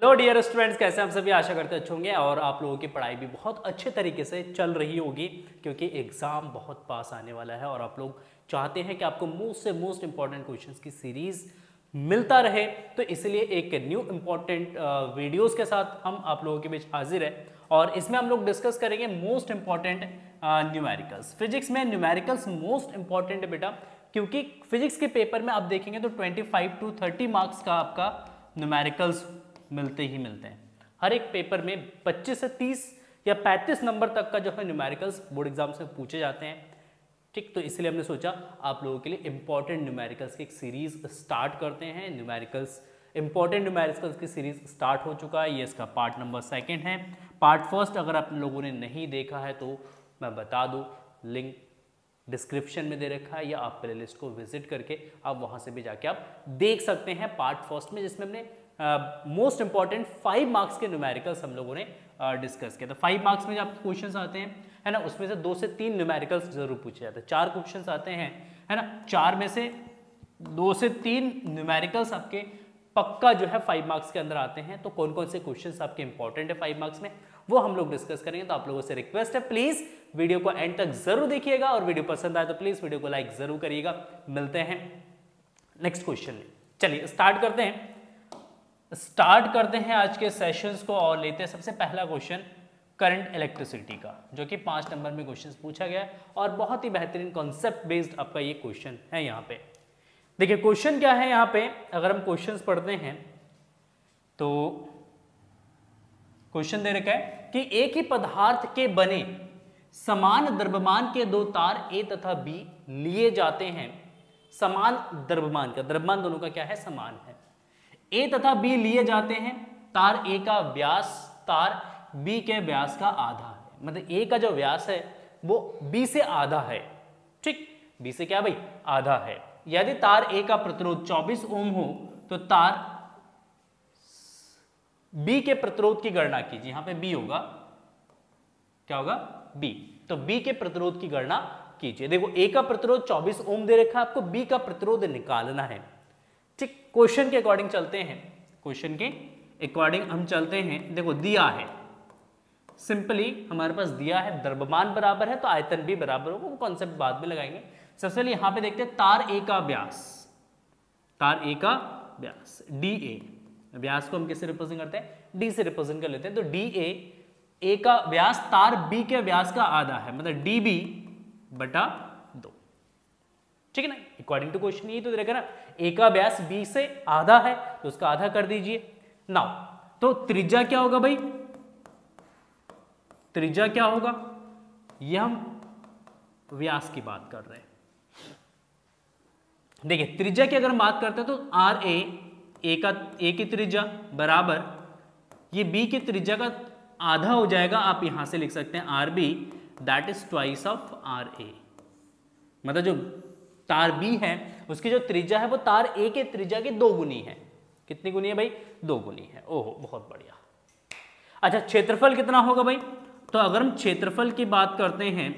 तो dear students, कैसे हम सभी आशा करते अच्छे होंगे और आप लोगों की पढ़ाई भी बहुत अच्छे तरीके से चल रही होगी, क्योंकि एग्जाम बहुत पास आने वाला है और आप लोग चाहते हैं कि आपको मोस्ट से मोस्ट इंपॉर्टेंट क्वेश्चंस की सीरीज मिलता रहे। तो इसलिए एक न्यू इंपॉर्टेंट वीडियोस के साथ हम आप लोगों के बीच हाजिर है और इसमें हम लोग डिस्कस करेंगे मोस्ट इंपॉर्टेंट न्यूमेरिकल्स। फिजिक्स में न्यूमेरिकल्स मोस्ट इंपॉर्टेंट है बेटा, क्योंकि फिजिक्स के पेपर में आप देखेंगे तो 25 to 30 मार्क्स का आपका न्यूमेरिकल्स मिलते ही मिलते हैं। हर एक पेपर में 25 से 30 या 35 नंबर तक का जो है न्यूमेरिकल्स बोर्ड एग्जाम से पूछे जाते हैं। ठीक, तो इसलिए हमने सोचा आप लोगों के लिए इंपॉर्टेंट न्यूमेरिकल्स की एक सीरीज स्टार्ट करते हैं। इंपॉर्टेंट न्यूमेरिकल्स की सीरीज स्टार्ट हो चुका है, ये इसका पार्ट नंबर 2 है। पार्ट फर्स्ट अगर आप लोगों ने नहीं देखा है तो मैं बता दूं, लिंक डिस्क्रिप्शन में दे रखा है या आप प्लेलिस्ट को विजिट करके आप वहां से भी जाके आप देख सकते हैं। पार्ट फर्स्ट में जिसमें हमने मोस्ट इंपॉर्टेंट 5 मार्क्स के न्यूमेरिकल्स हम लोगों ने डिस्कस किया था। 5 मार्क्स में जब आपके क्वेश्चंस आते हैं, है ना, उसमें से 2 से 3 न्यूमेरिकल्स जरूर पूछे जाते हैं। 4 क्वेश्चंस आते हैं, है ना, 4 में से 2 से 3 न्यूमेरिकल्स आपके पक्का जो है 5 मार्क्स के अंदर आते हैं। तो कौन कौन से क्वेश्चंस आपके इंपॉर्टेंट है 5 मार्क्स में, वो हम लोग डिस्कस करेंगे। तो आप लोगों से रिक्वेस्ट है, प्लीज वीडियो को एंड तक जरूर देखिएगा और वीडियो पसंद आए तो प्लीज वीडियो को लाइक जरूर करिएगा। मिलते हैं नेक्स्ट क्वेश्चन में। चलिए स्टार्ट करते हैं आज के सेशंस को और लेते हैं सबसे पहला क्वेश्चन करंट इलेक्ट्रिसिटी का, जो कि 5 नंबर में क्वेश्चन पूछा गया है और बहुत ही बेहतरीन कॉन्सेप्ट बेस्ड आपका ये क्वेश्चन है। यहाँ पे देखिए क्वेश्चन क्या है। यहाँ पे अगर हम क्वेश्चंस पढ़ते हैं तो क्वेश्चन दे रखा है कि एक ही पदार्थ के बने समान द्रव्यमान के 2 तार A तथा B लिए जाते हैं। समान द्रव्यमान का, द्रव्यमान दोनों का क्या है, समान है। A तथा B लिए जाते हैं। तार A का व्यास तार B के व्यास का आधा है, मतलब A का जो व्यास है वो B से आधा है। ठीक, B से क्या भाई, आधा है। यदि तार A का प्रतिरोध 24 ओम हो तो तार B के प्रतिरोध की गणना कीजिए। यहां पे B होगा, क्या होगा, B। तो B के प्रतिरोध की गणना कीजिए। देखो A का प्रतिरोध 24 ओम दे रखा है, आपको B का प्रतिरोध निकालना है। ठीक, क्वेश्चन के अकॉर्डिंग चलते हैं, क्वेश्चन के अकॉर्डिंग हम चलते हैं। देखो दिया है, सिंपली हमारे पास दिया है द्रव्यमान बराबर है तो आयतन भी बराबर होगा, वो कॉन्सेप्ट बाद में लगाएंगे। सबसे पहले यहां पे देखते हैं तार A का व्यास, तार A का व्यास DA, व्यास को हम किससे रिप्रेजेंट करते हैं, D से रिप्रेजेंट कर लेते हैं। तो DA, A का व्यास तार B के व्यास का आधा है, मतलब DB बटा 2। ठीक है ना, अकॉर्डिंग टू क्वेश्चन यही तो दे रखा ना, A का व्यास B से आधा है तो उसका आधा कर दीजिए। नाउ तो त्रिज्या क्या होगा भाई, त्रिज्या क्या होगा, यह हम व्यास की बात कर रहे हैं। देखिए त्रिज्या की अगर हम बात करते हैं तो RA, A की त्रिज्या बराबर ये B की त्रिज्या का आधा हो जाएगा। आप यहां से लिख सकते हैं RB that is twice of RA, मतलब जो तार B है उसकी जो त्रिज्या है वो तार A के त्रिज्या की 2 गुनी है। कितनी गुनी है भाई, 2 गुनी है। ओहो बहुत बढ़िया। अच्छा क्षेत्रफल कितना होगा भाई, तो अगर हम क्षेत्रफल की बात करते हैं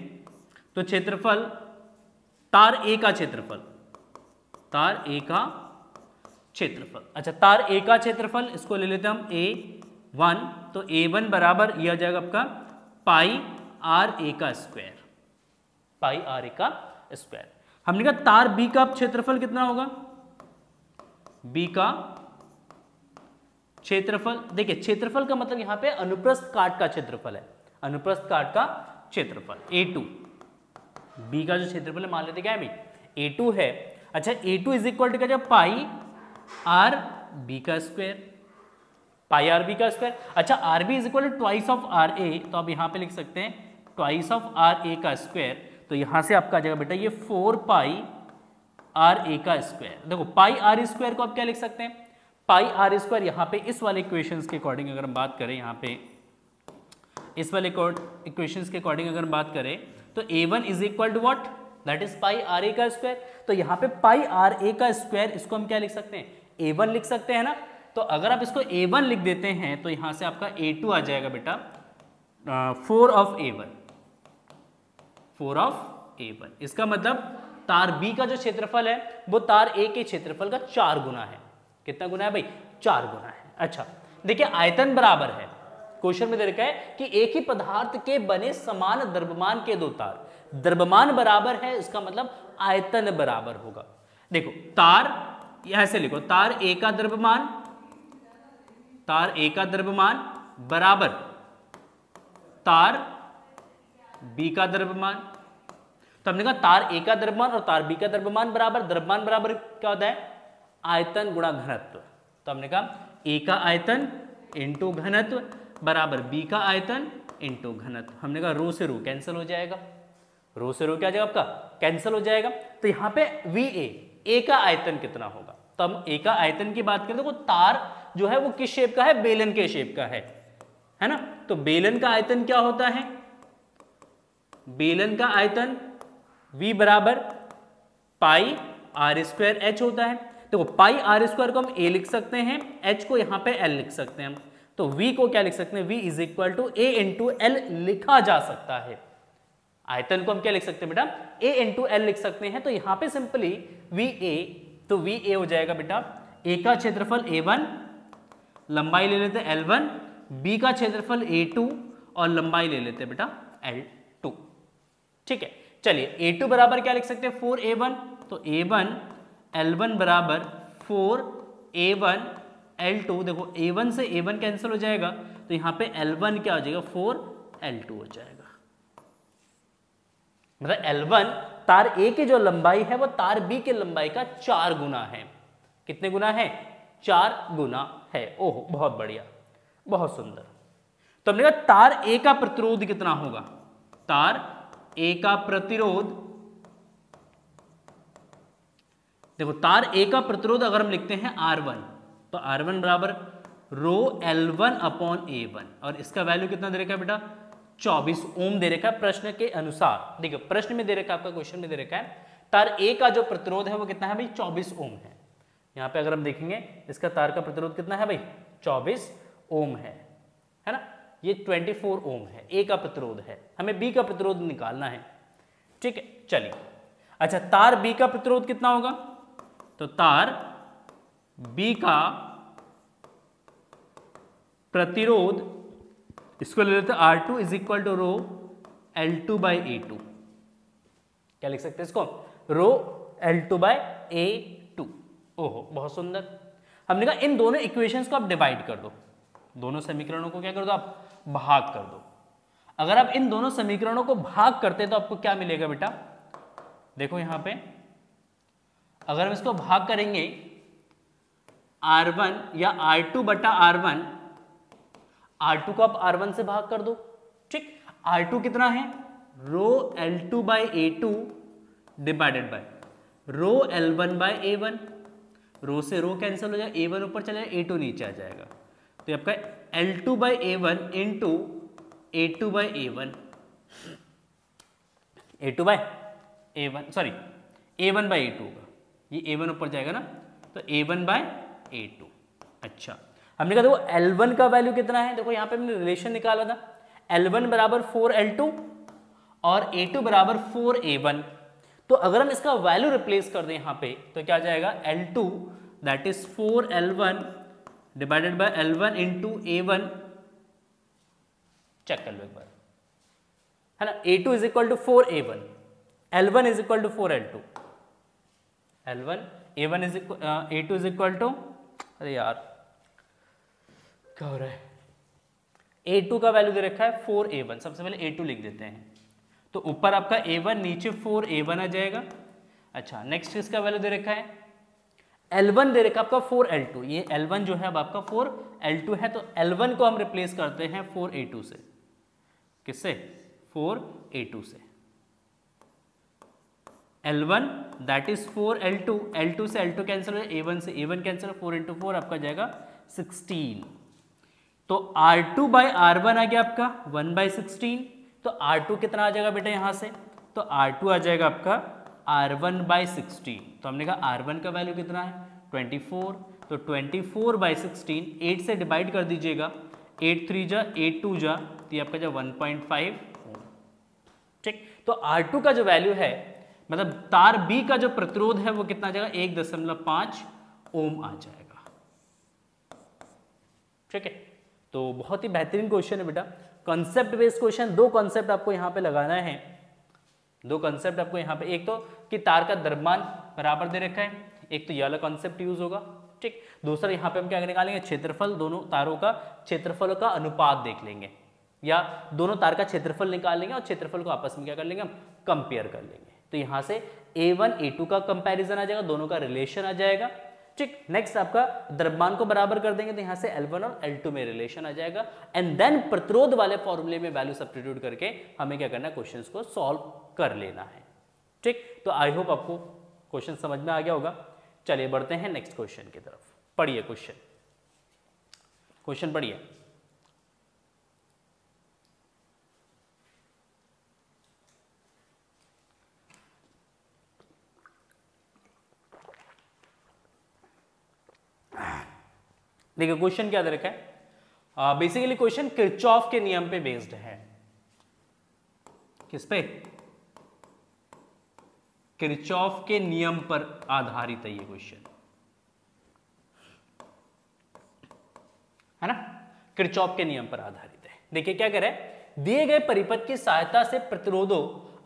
तो क्षेत्रफल तार A का क्षेत्रफल, तार A का क्षेत्रफल, अच्छा तार A का क्षेत्रफल इसको ले लेते हैं हम A1, तो A1 बराबर यह आ जाएगा आपका पाई RA का स्क्वायर, पाई RA का स्क्वायर। हमने कहा तार B का क्षेत्रफल कितना होगा, B का क्षेत्रफल, देखिए क्षेत्रफल का मतलब यहां पे अनुप्रस्थ काट का क्षेत्रफल है, अनुप्रस्थ काट का क्षेत्रफल A2। B का जो क्षेत्रफल है मान लेते क्या है भाई, A2 है। अच्छा A2 इज इक्वल टू क्या, पाई RB का स्क्वायर, पाई RB का स्क्वायर। अच्छा RB is equal to twice of RA, तो आप यहां पे लिख सकते हैं ट्वाइस ऑफ RA का स्क्वायर। तो यहां से आपका आ जाएगा बेटा ये 4 पाई RA का स्क्वायर। देखो पाई R स्क्वायर को आप क्या लिख सकते हैं, पाई R स्क्वायर। यहां पे इस वाले इक्वेशंस के अकॉर्डिंग अगर हम बात करें, यहां पे इस वाले इक्वेशंस के अकॉर्डिंग अगर हम बात करें तो A1 is equal to what, that is pi RA का स्क्वायर। तो यहाँ पे पाई RA का स्क्वायर, इसको हम क्या लिख सकते हैं, A1 लिख सकते हैं ना। तो अगर आप इसको A1 लिख देते हैं तो यहां से आपका A2 आ जाएगा बेटा 4 ऑफ A1, 4 ऑफ A1। इसका मतलब तार B का जो क्षेत्रफल है वो तार A के क्षेत्रफल का 4 गुना है। कितना गुना है भाई, 4 गुना है। अच्छा देखिए आयतन बराबर है, क्वेश्चन में दे रखा है कि एक ही पदार्थ के बने समान द्रव्यमान के दो तार, द्रव्यमान बराबर है, इसका मतलब आयतन बराबर होगा। देखो तार यहां से लिखो, तार ए का द्रव्यमान, तार ए का द्रव्यमान बराबर तार बी का द्रव्यमान। तो हमने कहा तार ए का द्रव्यमान और तार बी का द्रव्यमान बराबर, द्रव्यमान बराबर क्या होता है, आयतन गुणा घनत्व। तो हमने कहा ए का आयतन इंटू घनत्व बराबर बी का आयतन इंटू घनत्व। हमने कहा रो से रो कैंसिल हो जाएगा, रो से रो क्या जाएगा आपका, कैंसिल हो जाएगा। तो यहाँ पे वी ए का आयतन कितना होगा, तो हम ए का आयतन की बात करें तो तार जो है वो किस शेप का है, बेलन के शेप का है ना। तो बेलन का आयतन क्या होता है, बेलन का आयतन v बराबर पाई आर स्क्वायर एच होता है। देखो पाई आर स्क्वायर को हम a लिख सकते हैं, h को यहां पे l लिख सकते हैं हम। तो v को क्या लिख सकते हैं, v is equal to a into L लिखा जा सकता है। आयतन को हम क्या लिख सकते हैं बेटा, a इंटू एल लिख सकते हैं। तो यहां पे सिंपली वी ए, तो वी ए हो जाएगा बेटा a का क्षेत्रफल a1, लंबाई ले लेते हैं l1, b का क्षेत्रफल a2 और लंबाई ले लेते हैं बेटा l2। ठीक है, चलिए a2 बराबर क्या लिख सकते हैं, 4a1। तो a1 l1 बराबर 4a1 l2। देखो a1 से a1 कैंसिल हो जाएगा, तो यहां पे l1 क्या हो जाएगा, 4l2 हो जाएगा। मतलब l1 तार a की जो लंबाई है वो तार b की लंबाई का 4 गुना है। कितने गुना है, 4 गुना है। ओहो बहुत बढ़िया, बहुत सुंदर। तो हमने कहा तार a का प्रतिरोध कितना होगा, तार a का प्रतिरोध, देखो तार a का प्रतिरोध अगर हम लिखते हैं R1, तो R1 बराबर रो L1 अपॉन A1, और इसका वैल्यू कितना दे रखा है बेटा, 24 ओम दे रखा है प्रश्न के अनुसार। देखो प्रश्न में दे रखा है, आपका क्वेश्चन में दे रखा है तार A का जो प्रतिरोध है वो कितना है भाई, 24 ओम है। यहाँ पे अगर हम देखेंगे इसका तार का प्रतिरोध कितना है भाई, 24 ओम है ना। ये 24 ओम है, ए का प्रतिरोध है, हमें बी का प्रतिरोध निकालना है। ठीक है, चलिए अच्छा तार बी का प्रतिरोध कितना होगा, तो तार बी का प्रतिरोध इसको ले लेते हैं R2 is equal to rho L2 by A2। क्या लिख सकते हैं इसको, रो L2 बाई A2। ओहो बहुत सुंदर। हमने कहा इन दोनों इक्वेशंस को आप डिवाइड कर दो, दोनों समीकरणों को क्या कर दो आप, भाग कर दो। अगर आप इन दोनों समीकरणों को भाग करते तो आपको क्या मिलेगा बेटा, देखो यहां पे अगर हम इसको भाग करेंगे R1 या R2 बटा R1, R2 को आप R1 से भाग कर दो। ठीक, R2 कितना है, rho L2 by A2 divided by rho L1 by A1। Rho से रो कैंसिल हो जाए, A1 ऊपर चले जाए, A2 नीचे आ जाएगा। तो आपका L2 by A1 into A2 by A1, A2 by A1 sorry A1 by A2 होगा, ये A1 ऊपर जाएगा ना, तो A1 बाई A2। अच्छा हमने कहा देखो L1 का वैल्यू कितना है, देखो यहाँ पे हमने रिलेशन निकाला था, L1 बराबर 4L2 और A2 बराबर 4A1। तो अगर हम इसका वैल्यू रिप्लेस कर दें यहाँ पे तो क्या जाएगा, L2 that is 4L1 divided by L1 into A1। Check कर लो एक बार, है ना। A2 is equal to 4A1, L1 is equal to 4L2, L1 A1 is equal A2 is equal to, अरे यार क्या हो रहा है, A2 का वैल्यू दे रखा है 4A1। सबसे पहले A2 लिख देते हैं, तो ऊपर आपका A1 नीचे 4A1 आ जाएगा। अच्छा नेक्स्ट इसका वैल्यू दे रखा है L1 दे रखा है आपका 4L2, ये L1 जो है अब आपका 4L2 है, तो L1 को हम रिप्लेस करते हैं 4A2 से, किससे, 4A2 से। L1 that is 4L2, L2 से L2 कैंसिल हो जाए, A1 से A1 कैंसिल, 4 इंटू 4 आपका जाएगा 16। तो R2 बाई R1 आ गया आपका 1 बाई 16। तो R2 कितना आ जाएगा बेटा यहाँ से, तो R2 आ जाएगा आपका R1 बाई 16। तो हमने कहा R1 का वैल्यू कितना है 24, तो 24 बाई 16 8 से डिवाइड कर दीजिएगा, 8 3 जा 8 2 जा, तो ये आपका जो 1.5 ओम। ठीक, तो R2 का जो वैल्यू है मतलब तार B का जो प्रतिरोध है वो कितना आ जाएगा 1.5 ओम आ जाएगा। ठीक है, तो बहुत ही बेहतरीन क्वेश्चन है बेटा, कॉन्सेप्ट बेस्ड क्वेश्चन। दो कॉन्सेप्ट आपको यहाँ पे लगाना है, दो कॉन्सेप्ट आपको यहाँ पे, एक तो कि तार का द्रव्यमान बराबर दे रखा है, एक तो ये वाला कॉन्सेप्ट यूज होगा, ठीक। दूसरा यहाँ पे हम क्या निकालेंगे, क्षेत्रफल, दोनों तारों का क्षेत्रफल का अनुपात देख लेंगे, या दोनों तार का क्षेत्रफल निकाल लेंगे और क्षेत्रफल को आपस में क्या कर लेंगे, हम कंपेयर कर लेंगे। तो यहाँ से A1 A2 का कंपैरिजन आ जाएगा, दोनों का रिलेशन आ जाएगा, ठीक। नेक्स्ट आपका द्रव्यमान को बराबर कर देंगे तो यहाँ से L1 और L2 में रिलेशन आ जाएगा, एंड देन प्रतिरोध वाले फॉर्मूले में वैल्यू सब्स्टिट्यूट करके हमें क्या करना है, क्वेश्चंस को सॉल्व कर लेना है, ठीक। तो आई होप आपको क्वेश्चन समझ में आ गया होगा। चलिए बढ़ते हैं नेक्स्ट क्वेश्चन की तरफ। पढ़िए क्वेश्चन, क्वेश्चन पढ़िए। देखिए क्वेश्चन क्या दे रखा है, बेसिकली क्वेश्चन किरचॉफ के नियम पे बेस्ड है। किस पे, किरचॉफ के नियम पर आधारित है ये क्वेश्चन, है ना, किरचॉफ के नियम पर आधारित है। देखिए क्या कह रहा है, दिए गए परिपथ की सहायता से प्रतिरोधों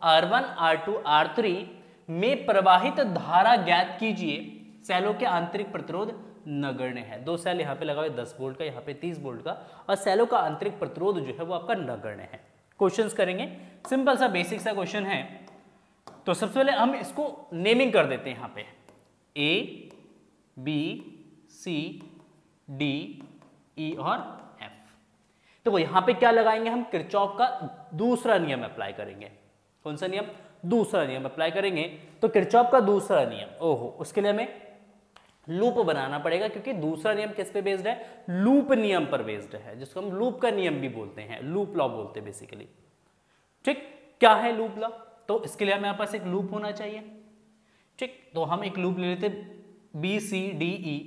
R1 R2 R3 में प्रवाहित धारा ज्ञात कीजिए, सेलों के आंतरिक प्रतिरोध नगण्य है। दो सेल यहाँ पे लगा हुआ है 10 वोल्ट का, यहाँ पे 30 वोल्ट का, और सेलों का आंतरिक प्रतिरोध जो है वो आपका नगण्य है। क्वेश्चंस करेंगे, सिंपल सा बेसिक सा क्वेश्चन है। तो सबसे पहले हम इसको नेमिंग कर देते हैं, यहाँ पे A B C D E और F। तो यहाँ पे क्या लगाएंगे हम, किरचॉफ का दूसरा नियम अप्लाई करेंगे। कौन सा नियम, दूसरा नियम अप्लाई करेंगे। तो किरचॉफ का दूसरा नियम, ओहो, उसके लिए हमें लूप बनाना पड़ेगा, क्योंकि दूसरा नियम किस पे बेस्ड है, लूप नियम पर बेस्ड है, जिसको हम लूप का नियम भी बोलते हैं, लूप लॉ बोलते हैं बेसिकली, ठीक। क्या है लूप लॉ, तो इसके लिए हमारे पास एक लूप होना चाहिए, ठीक। तो हम एक लूप ले लेते बी सी डी ई,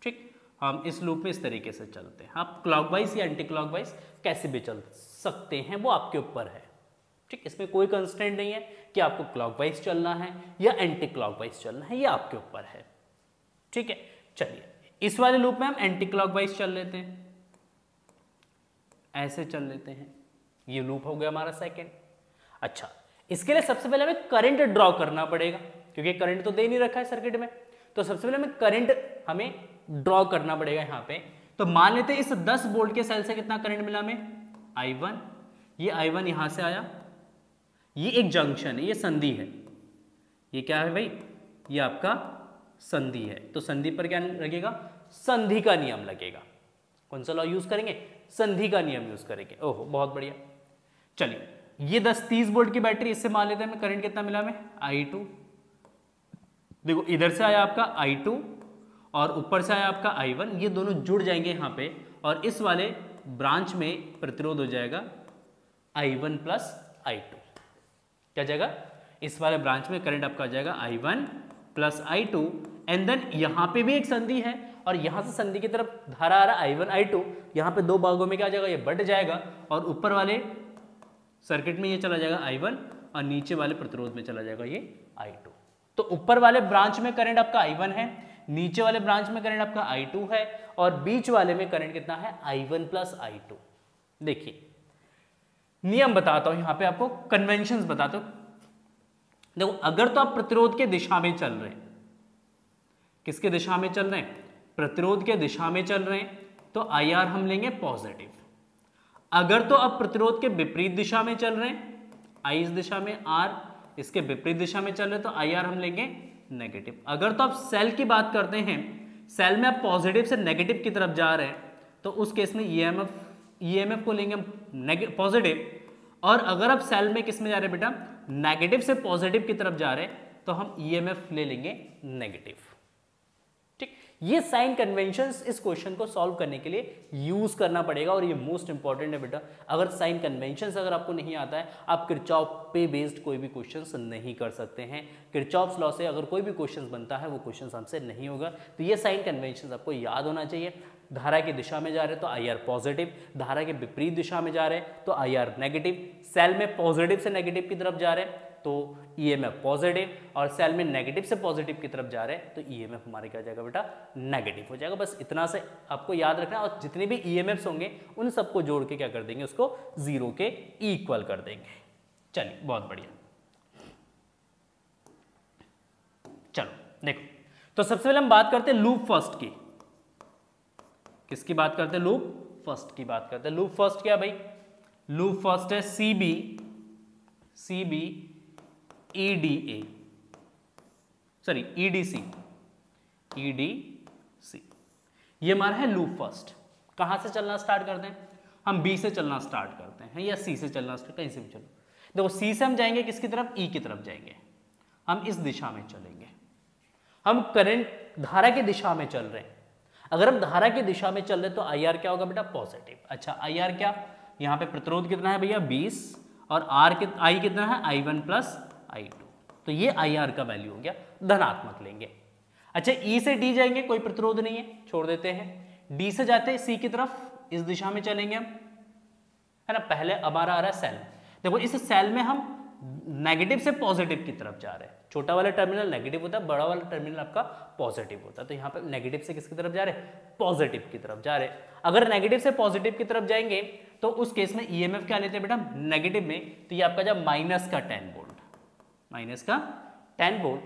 ठीक। हम इस लूप में इस तरीके से चलते हैं, आप क्लॉकवाइज या एंटी क्लॉकवाइज कैसे भी चल सकते हैं, वो आपके ऊपर है, ठीक। इसमें कोई कंस्ट्रेंट नहीं है कि आपको क्लॉकवाइज चलना है या एंटी क्लॉकवाइज चलना है, ये आपके ऊपर है, ठीक है। चलिए इस वाले लूप में हम एंटी क्लॉकवाइज चल लेते हैं, ऐसे चल लेते हैं, ये लूप हो गया हमारा सेकंड। अच्छा, इसके लिए सबसे पहले हमें करंट ड्रॉ करना पड़ेगा, क्योंकि करंट तो दे नहीं रखा है सर्किट में, तो सबसे पहले हमें करंट हमें ड्रॉ करना पड़ेगा यहाँ पे। तो मान लेते हैं इस 10 वोल्ट के सेल से कितना करंट मिला हमें, I1, ये I1 यहां से आया, ये एक जंक्शन है, ये संधि है, ये क्या है भाई, ये आपका संधि है। तो संधि पर क्या लगेगा, संधि का नियम लगेगा। कौन सा लॉ यूज करेंगे, संधि का नियम यूज करेंगे। ओहो बहुत बढ़िया। चलिए ये 30 वोल्ट की बैटरी, इससे मान लेते हैं हमें करंट कितना मिला हमें, I2। देखो इधर से आया आपका I2 और ऊपर से आया आपका I1, ये दोनों जुड़ जाएंगे यहाँ पे, और इस वाले ब्रांच में प्रतिरोध हो जाएगा I1 प्लस I2। क्या जाएगा, इस वाले ब्रांच में करंट आपका आ जाएगा I1 plus I2, and then यहाँ पे भी एक संधि है, और यहाँ से संधि की तरफ धारा आ रहा है I1 I2, यहाँ पे दो भागों में क्या जाएगा, ये बढ़ जाएगा, और ऊपर वाले सर्किट में ये चला जाएगा I1, और नीचे वाले प्रतिरोध में चला जाएगा ये I2। तो ऊपर वाले ब्रांच में करंट आपका I1 है, नीचे वाले ब्रांच में करंट आपका I2 है, और बीच वाले में करंट कितना है, I1 प्लस I2। देखिए नियम बताता हूं, यहाँ पे आपको कन्वेंशंस बताता हूं। देखो अगर तो आप प्रतिरोध के दिशा में चल रहे हैं, किसके दिशा में चल रहे हैं, प्रतिरोध के दिशा में चल रहे हैं, तो IR हम लेंगे पॉजिटिव। अगर तो आप प्रतिरोध के विपरीत दिशा में चल रहे हैं, I इस दिशा में, R इसके विपरीत दिशा में चल रहे हैं, तो IR हम लेंगे नेगेटिव। अगर तो आप सेल की बात करते हैं, सेल में आप पॉजिटिव से नेगेटिव की तरफ जा रहे हैं, तो उस केस में EMF को लेंगे हम पॉजिटिव। और अगर आप सेल में किस में जा रहे हैं बेटा, नेगेटिव से पॉजिटिव की तरफ जा रहे हैं, तो हम EMF ले लेंगे नेगेटिव, ठीक। ये साइन कन्वेंशंस इस क्वेश्चन को सॉल्व करने के लिए यूज करना पड़ेगा, और ये मोस्ट इंपॉर्टेंट है बेटा। अगर साइन कन्वेंशंस अगर आपको नहीं आता है, आप किरचॉफ पे बेस्ड कोई भी क्वेश्चंस नहीं कर सकते हैं। किरचॉफ्स लॉ से अगर कोई भी क्वेश्चंस बनता है, वो क्वेश्चंस हमसे नहीं होगा। तो ये साइन कन्वेंशंस आपको याद होना चाहिए। धारा की दिशा में जा रहे हैं तो IR पॉजिटिव, धारा के विपरीत दिशा में जा रहे हैं तो IR नेगेटिव, सेल में पॉजिटिव से नेगेटिव की तरफ जा रहे हैं तो ईएमएफ पॉजिटिव, और सेल में नेगेटिव से पॉजिटिव की तरफ जा रहे हैं तो ईएमएफ हमारे क्या हो जाएगा बेटा, नेगेटिव हो जाएगा। बस इतना से आपको याद रखना, और जितने भी ईएमएफ्स होंगे उन सबको जोड़ के क्या कर देंगे, उसको 0 के इक्वल कर देंगे। चलिए बहुत बढ़िया। चलो देखो, तो सबसे पहले हम बात करते हैं लूप फर्स्ट की। किसकी बात करते हैं, लूप फर्स्ट की बात करते हैं। लूप फर्स्ट क्या भाई, लूप फर्स्ट है CB EDA, सॉरी EDC, ये हमारा है लूप फर्स्ट। कहां से चलना स्टार्ट करते हैं, हम B से चलना स्टार्ट करते हैं या C से चलना स्टार्ट, कहीं से भी चलो। देखो C से हम जाएंगे किसकी तरफ, E की तरफ जाएंगे, हम इस दिशा में चलेंगे, हम करंट धारा की दिशा में चल रहे हैं। अगर हम धारा की दिशा में चल रहे तो IR क्या होगा बेटा, पॉजिटिव। अच्छा IR क्या, यहाँ पे प्रतिरोध कितना है भैया 20, और I कितना है I1 प्लस I2, तो ये IR का वैल्यू हो गया, धनात्मक लेंगे। अच्छा E से D जाएंगे, कोई प्रतिरोध नहीं है, छोड़ देते हैं। D से जाते हैं C की तरफ, इस दिशा में चलेंगे हम, है ना। पहले हमारा आ रहा है सेल, देखो इस सेल में हम नेगेटिव से पॉजिटिव की तरफ जा रहे हैं। छोटा वाला टर्मिनल नेगेटिव होता है, बड़ा वाला टर्मिनल आपका पॉजिटिव होता है, तो यहाँ पे नेगेटिव से किसकी तरफ जा रहे हैं, पॉजिटिव की तरफ जा रहे हैं। अगर नेगेटिव से पॉजिटिव की तरफ जाएंगे तो उस केस में ईएमएफ क्या लेते हैं बेटा, नेगेटिव में, तो ये आपका जब माइनस का 10 वोल्ट।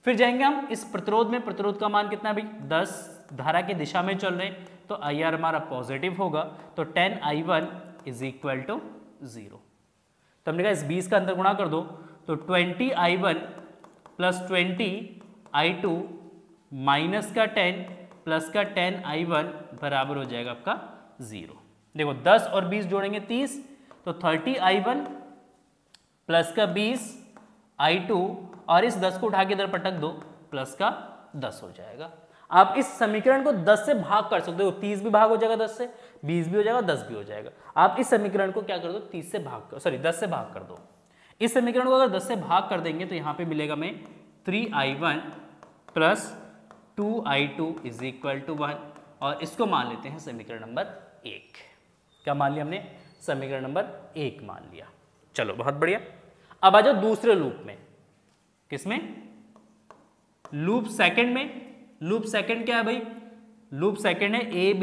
फिर जाएंगे हम इस प्रतिरोध में, प्रतिरोध का मान कितना है भाई 10, धारा की दिशा में चल रहे हैं तो IR हमारा पॉजिटिव होगा, तो 10I1 इज इक्वल टू 0। तो हमने कहा इस 20 का अंतर गुणा कर दो, तो 20I1 प्लस 20I2 माइनस का 10 प्लस का 10I1 बराबर हो जाएगा आपका 0। देखो 10 और 20 जोड़ेंगे 30, तो 30I1 प्लस का 20I2, और इस 10 को उठा के इधर पटक दो, प्लस का 10 हो जाएगा। आप इस समीकरण को 10 से भाग कर सकते हो, 30 भी भाग हो जाएगा 10 से, 20 भी हो जाएगा, 10 भी हो जाएगा। आप इस समीकरण को क्या कर दो, 10 से भाग कर दो। इस समीकरण को अगर 10 से भाग कर देंगे तो यहाँ पे मिलेगा हमें 3I1 plus 2I2 is equal to 1, और इसको मान लेते हैं समीकरण नंबर 1। क्या मान लिया हमने, समीकरण नंबर 1 मान लिया। चलो बहुत बढ़िया। अब आ जाओ दूसरे लूप में, किसमें, लूप सेकंड में। लूप सेकंड क्या है भाई, लूप सेकंड है AB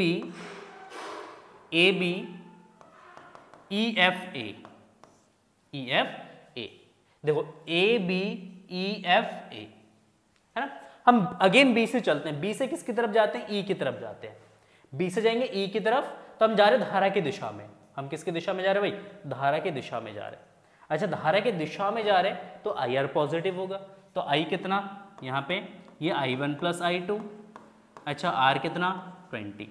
EFA। देखो ABEFA है ना। हम अगेन B से चलते हैं, B से किसकी तरफ जाते हैं, E की तरफ जाते हैं। B से जाएंगे E की तरफ, तो हम जा रहे हैं धारा की दिशा में। हम किसकी दिशा में जा रहे हैं भाई, धारा की दिशा में जा रहे हैं। अच्छा धारा की दिशा में जा रहे हैं तो IR पॉजिटिव होगा, तो I कितना, यहाँ पे ये I1 प्लस I2, अच्छा R कितना 20,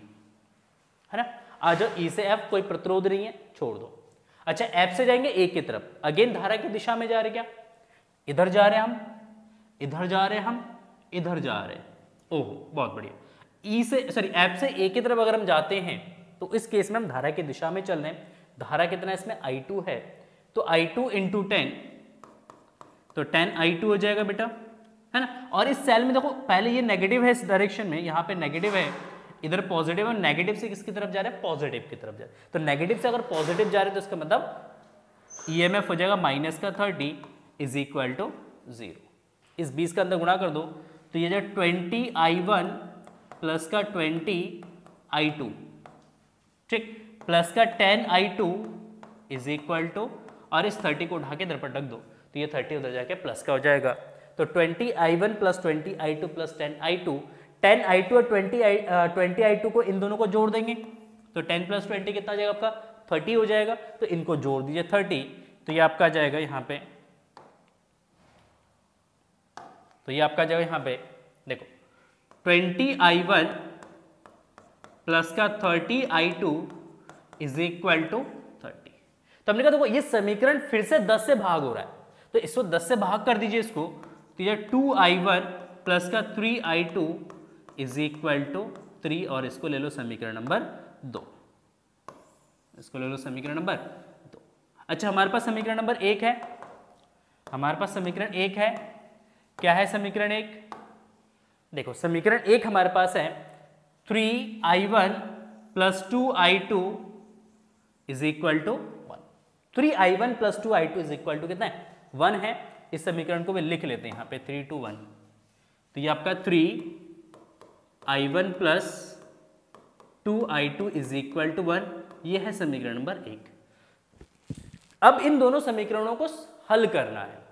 है ना। आ जाओ E से F, कोई प्रतिरोध नहीं है, छोड़ दो। अच्छा F से जाएंगे A की तरफ, अगेन धारा की दिशा में जा रहे, क्या इधर जा रहे हैं हम, इधर जा रहे हैं हम, इधर जा रहे हैं। ओहो बहुत बढ़िया। F से A की तरफ अगर हम जाते हैं तो इस केस में हम धारा की दिशा में चल रहे हैं। धारा कितना है इसमें, I2 है, तो I2 इंटू 10, तो 10I2 हो जाएगा बेटा, है ना। और इस सेल में देखो पहले ये नेगेटिव है, इस डायरेक्शन में यहाँ पे नेगेटिव है, इधर पॉजिटिव है। नेगेटिव से किसकी तरफ जा रहे हैं, पॉजिटिव की तरफ जा रहे हैं। तो नेगेटिव से अगर पॉजिटिव जा रहे हैं तो इसका मतलब ईएमएफ हो जाएगा माइनस का 30 इज इक्वल टू 0। इस 20 का अंदर गुणा कर दो, तो ये जाए 20I1 प्लस का 20I2, ठीक, प्लस का 10I2 इज इक्वल टू, और इस 30 को उठा के इधर पटक दो, तो ये 30 उधर जाके प्लस का हो जाएगा। तो 20I1 plus 20I2 plus 10I2, 10I2 और 20I2 को इन दोनों को जोड़ देंगे, तो 10 प्लस 20 कितना आ जाएगा आपका 30 हो जाएगा। तो इनको जोड़ दीजिए 30, तो ये आपका आ जाएगा यहाँ पे, तो ये आपका जाएगा यहाँ पे, देखो 20I1 प्लस का 30I2 इज इक्वल टू 30। तो हमने कहा देखो ये समीकरण फिर से 10 से भाग हो रहा है, तो इसको 10 से भाग कर दीजिए इसको, तो ये 2I1 प्लस का 3I2 इज इक्वल टू 3, और इसको ले लो समीकरण नंबर 2, इसको ले लो समीकरण नंबर 2। अच्छा हमारे पास समीकरण नंबर 1 है, हमारे पास समीकरण 1 है। क्या है समीकरण 1, देखो समीकरण 1 हमारे पास है 3I1 plus 2I2 is equal to 1। 3I1 plus 2I2 is equal to कितना है 1 है। इस समीकरण को भी लिख लेते हैं यहाँ पे 3 to 1। तो ये आपका 3i1 plus 2i2 is equal to 1, ये है समीकरण नंबर 1। अब इन दोनों समीकरणों को हल करना है।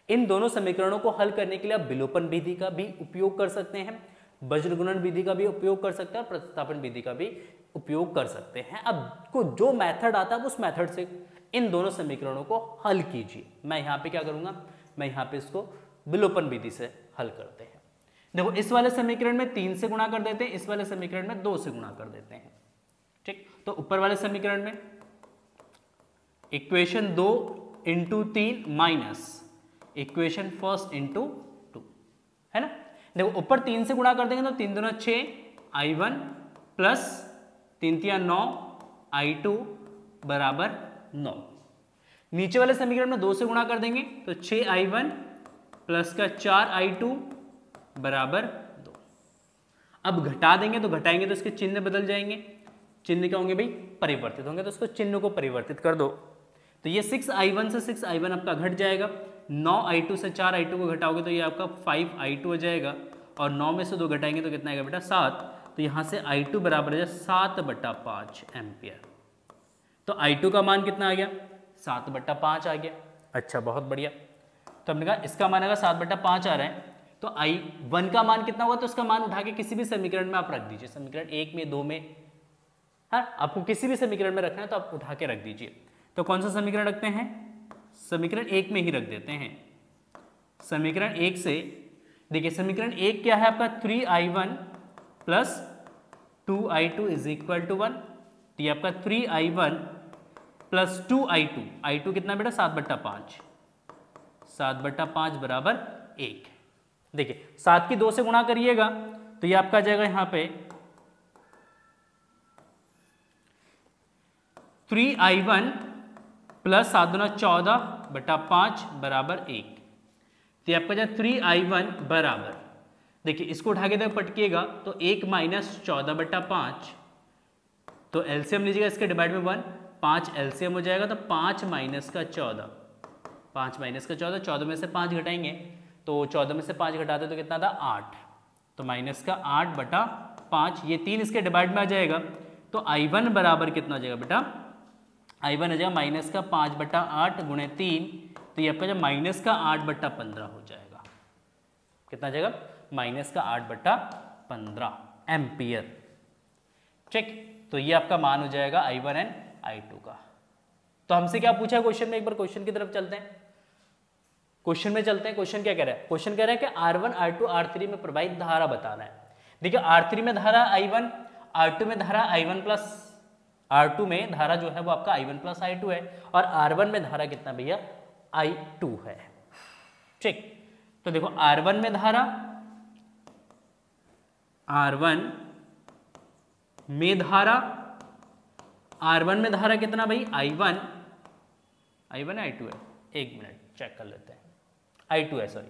इन दोनों समीकरणों को हल करने के लिए आप विलोपन विधि का भी उपयोग कर सकते हैं, वज्रगुणन विधि का भी उपयोग कर सकते हैं और प्रतिस्थापन विधि का भी उपयोग कर सकते हैं। अब को जो मेथड आता है उस मेथड से इन दोनों समीकरणों को हल कीजिए। मैं यहाँ पे क्या करूँगा, मैं यहाँ पे इसको विलोपन विधि से हल करते हैं। देखो इस वाले समीकरण में 3 से गुणा कर देते हैं, इस वाले समीकरण में 2 से गुणा कर देते हैं। ठीक, तो ऊपर वाले समीकरण में equation 2 into 3 minus equation first into 2, है ना। देखो ऊपर 3 से गुणा कर देंगे तो 3 दूना 6 i1 प्लस 3 तिया 9 i2 बराबर 9। नीचे वाले समीकरण में 2 से गुणा कर देंगे तो 6i1 प्लस का 4i2 बराबर 2। अब घटा देंगे तो घटाएंगे तो इसके चिन्ह बदल जाएंगे, चिन्ह क्या होंगे भाई, परिवर्तित होंगे, तो इसको चिन्ह को परिवर्तित कर दो। तो ये 6i1 से 6i1 आपका घट जाएगा, 9i2 से 4i2 को घटाओगे तो ये आपका 5i2 हो जाएगा, और 9 में से 2 घटाएंगे तो कितना आएगा बेटा 7। तो यहाँ से i2 बराबर है 7/5 एम्पियर। तो i2 का मान कितना आ गया, 7/5 आ गया। अच्छा बहुत बढ़िया। तो हमने कहा इसका मान अगर 7/5 आ रहा है तो i1 का मान कितना हुआ, तो उसका मान उठा के किसी भी समीकरण में आप रख दीजिए, समीकरण 1 में 2 में, हाँ आपको किसी भी समीकरण में रखना है तो आप उठा के रख दीजिए। तो कौन सा समीकरण रखते हैं, समीकरण 1 में ही रख देते हैं। समीकरण 1 से देखिए, समीकरण 1 क्या है आपका 3i1 plus 2i2 is equal to 1। तो ये आपका 3i1 प्लस 2i2, i2 कितना बेटा 7/5, 7/5 बराबर 1। देखिए 7 की 2 से गुणा करिएगा तो ये आपका आ जाएगा यहाँ पे 3i1 प्लस 7 दूना 14/5 बराबर 1। तो ये आपका जाए 3i1 बराबर, देखिए इसको उठा के पटकिएगा तो 1 माइनस 14/5, तो एलसीएम लीजिएगा इसके डिवाइड में 1, 5 एलसीएम हो जाएगा, तो 5 माइनस का 14, 5 माइनस का 14, 14 में से 5 घटाएंगे तो 14 में से 5 घटाते तो कितना था 8, तो माइनस का 8/5, ये 3 इसके डिवाइड में आ जाएगा। तो i1 बराबर कितना हो जाएगा बेटा, i1 आ जाएगा माइनस का 5/8 गुणे 3, तो ये आपका जब माइनस का 8/15 हो जाएगा, कितना जाएगा माइनस का 8/15 एम्पियर। ठीक, तो ये आपका मान हो जाएगा i1 एंड i2 का। तो हमसे क्या पूछा है क्वेश्चन में, एक बार क्वेश्चन की तरफ चलते हैं, क्वेश्चन में चलते हैं। क्वेश्चन क्या कह रहा है, क्वेश्चन कह रहा है कि R1 R2 R3 में प्रवाहित धारा बताना है। देखिए R3 में धारा i1, R2 में धारा i1 प्लस, R2 में धारा जो है वो आपका i1 प्लस i2 है, और R1 में धारा कितना भैया i2 है। ठीक, तो देखो R1 में धारा, R1 में धारा, R1 में धारा कितना भाई i1 i2 है, एक मिनट चेक कर लेते हैं, i2 है, सॉरी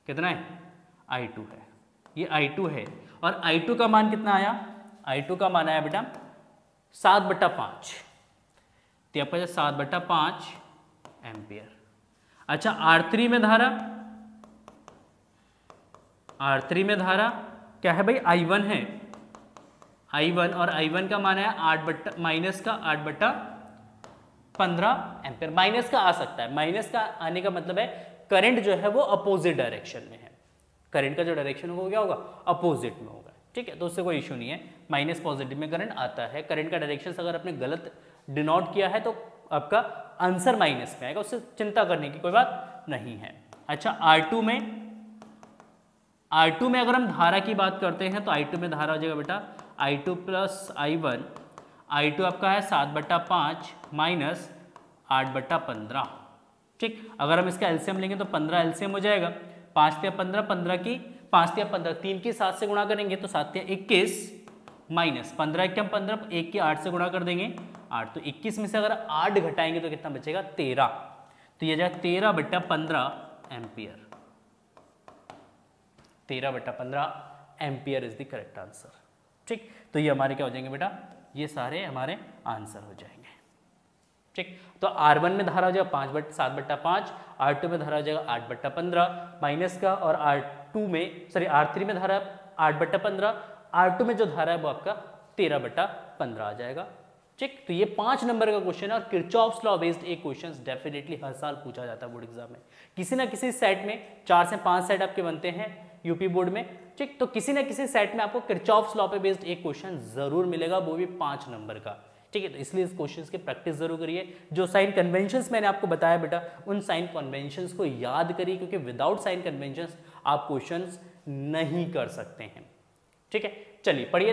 कितना है i2 है, ये i2 है, और i2 का मान कितना आया, i2 का मान आया बेटा 7/5, तो आपका 7/5 एम्पियर। अच्छा R3 में धारा, R3 में धारा क्या है भाई i1 है, i1, और i1 का मान है माइनस का 8/15 एम्पियर। माइनस का आ सकता है, माइनस का आने का मतलब है करंट जो है वो अपोजिट डायरेक्शन में है, करंट का जो डायरेक्शन होगा वो क्या होगा अपोजिट में होगा। ठीक है, तो उससे कोई इशू नहीं है, माइनस पॉजिटिव में करंट आता है। करंट का डायरेक्शन अगर आपने गलत डिनोट किया है तो आपका आंसर माइनस में आएगा, उससे चिंता करने की कोई बात नहीं है। अच्छा R2 में अगर हम धारा की बात करते हैं तो I2 में धारा हो जाएगा बेटा I2 प्लस i1, I2 आपका है 7/5 माइनस 8/15। ठीक, अगर हम इसका एलसीएम लेंगे तो 15 एलसीएम हो जाएगा, 5 या 15, 15 की 5 या 15, 3 की 7 से गुणा करेंगे तो 7 या 21 माइनस 15 क्या 15, 1 की 8 से गुणा कर देंगे 8, तो 21 में से अगर 8 घटाएंगे तो कितना बचेगा 13, तो ये जाएगा 13/15 ampere. 13/15 ampere is the correct answer. ठीक, तो ये हमारे क्या हो जाएंगे बेटा, ये सारे हमारे आंसर हो जाएंगे। ठीक। तो R1 में धारा हो जाएगा 7/5, R2 में धारा हो जाएगा 8/15 माइनस का, और R3 में धारा 8/15, R2 में जो धारा है वो आपका 13/15 आ जाएगा। ठीक। तो ये 5 नंबर का क्वेश्चन है और किरचॉफ्स लॉ बेस्ड एक क्वेश्चन डेफिनेटली हर साल पूछा जाता है बोर्ड एग्जाम में। किसी ना किसी सेट में 4 से 5 सेट आपके बनते हैं यूपी बोर्ड में। ठीक। तो किसी ना किसी सेट में आपको किरचॉफ्स लॉ पे बेस्ड एक क्वेश्चन जरूर मिलेगा, वो भी 5 नंबर का। ठीक है। तो इसलिए इस क्वेश्चंस की प्रैक्टिस जरूर करिए। जो साइन कन्वेंशंस मैंने आपको बताया बेटा, उन साइन कन्वेंशंस को याद करिए, क्योंकि विदाउट साइन कन्वेंशंस आप क्वेश्चंस नहीं कर सकते हैं। ठीक है। चलिए पढ़िए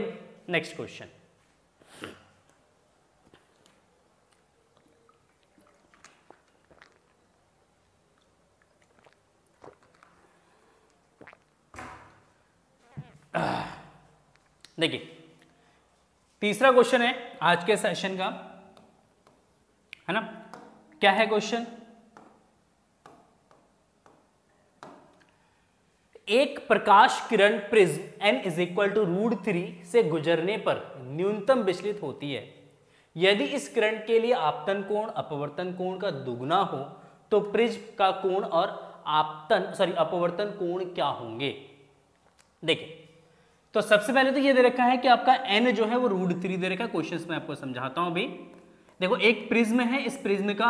नेक्स्ट क्वेश्चन। देखिए तीसरा क्वेश्चन है आज के सेशन का, है ना। क्या है क्वेश्चन? एक प्रकाश किरण प्रिज्म n = √3 से गुजरने पर न्यूनतम विचलित होती है। यदि इस किरण के लिए आपतन कोण अपवर्तन कोण का दुगना हो तो प्रिज्म का कोण और अपवर्तन कोण क्या होंगे? देखिए तो सबसे पहले तो ये दे रखा है कि आपका n जो है वो √3 दे रखा है। क्वेश्चन में आपको समझाता हूं अभी। देखो एक प्रिज्म है, इस प्रिज्म का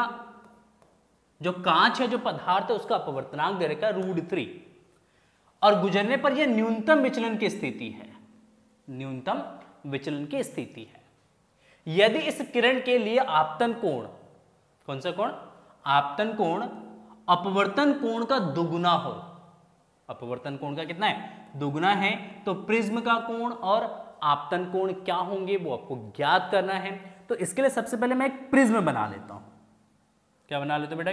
जो कांच है, जो पदार्थ है, उसका अपवर्तनांक दे रखा है √3 और गुजरने पर यह न्यूनतम विचलन की स्थिति है, न्यूनतम विचलन की स्थिति है। यदि इस किरण के लिए आपतन कोण, कौन सा कोण? आपतन कोण अपवर्तन कोण का दुगुना हो, अपवर्तन कोण का कितना है? दुगुना है, तो प्रिज्म का कोण और आपतन कोण क्या होंगे वो आपको ज्ञात करना है। तो इसके लिए सबसे पहले मैं एक प्रिज्म बना लेता हूं। क्या बना लेते हो बेटा?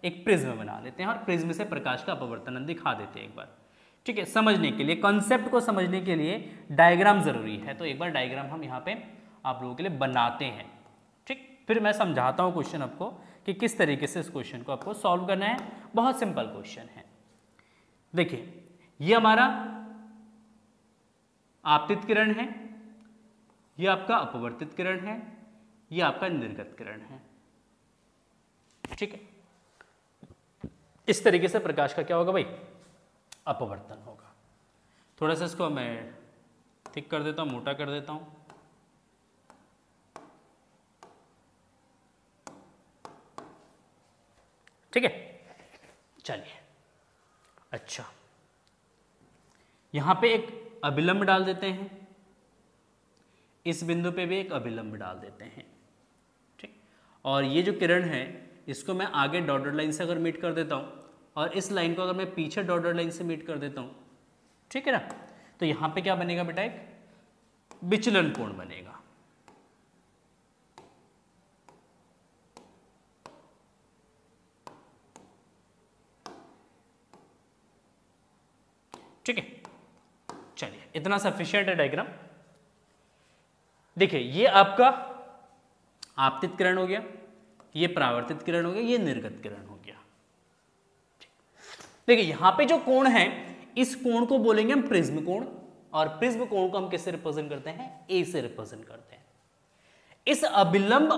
एक प्रिज्म बना लेते हैं और प्रिज्म से प्रकाश का अपवर्तन दिखा देते हैं एक बार। ठीक है। समझने के लिए, कॉन्सेप्ट को समझने के लिए डायग्राम जरूरी है, तो एक बार डायग्राम हम यहाँ पे आप लोगों के लिए बनाते हैं। ठीक। फिर मैं समझाता हूँ क्वेश्चन आपको कि किस तरीके से इस क्वेश्चन को आपको सॉल्व करना है। बहुत सिंपल क्वेश्चन है। देखिए ये हमारा आपतित किरण है, ये आपका अपवर्तित किरण है, ये आपका निर्गत किरण है। ठीक है। इस तरीके से प्रकाश का क्या होगा भाई? अपवर्तन होगा। थोड़ा सा इसको मैं थिक कर देता हूं, मोटा कर देता हूं। ठीक है। चलिए अच्छा, यहां पे एक अभिलंब डाल देते हैं, इस बिंदु पे भी एक अभिलंब डाल देते हैं। ठीक। और ये जो किरण है इसको मैं आगे डॉटेड लाइन से अगर मीट कर देता हूं और इस लाइन को अगर मैं पीछे डॉटेड लाइन से मीट कर देता हूं, ठीक है ना, तो यहां पे क्या बनेगा बेटा? एक विचलन कोण बनेगा। ठीक है। चलिए इतना सफिशिएंट है डायग्राम। देखिए ये आपका आपतित किरण हो गया, ये परावर्तित किरण हो गया, ये निर्गत किरण हो गया। देखिए यहां पे जो कोण है, इस कोण को बोलेंगे हम प्रिज्म कोण, और प्रिज्म कोण को हम किससे रिप्रेजेंट करते हैं? ए से रिप्रेजेंट करते हैं। इस अभिलंब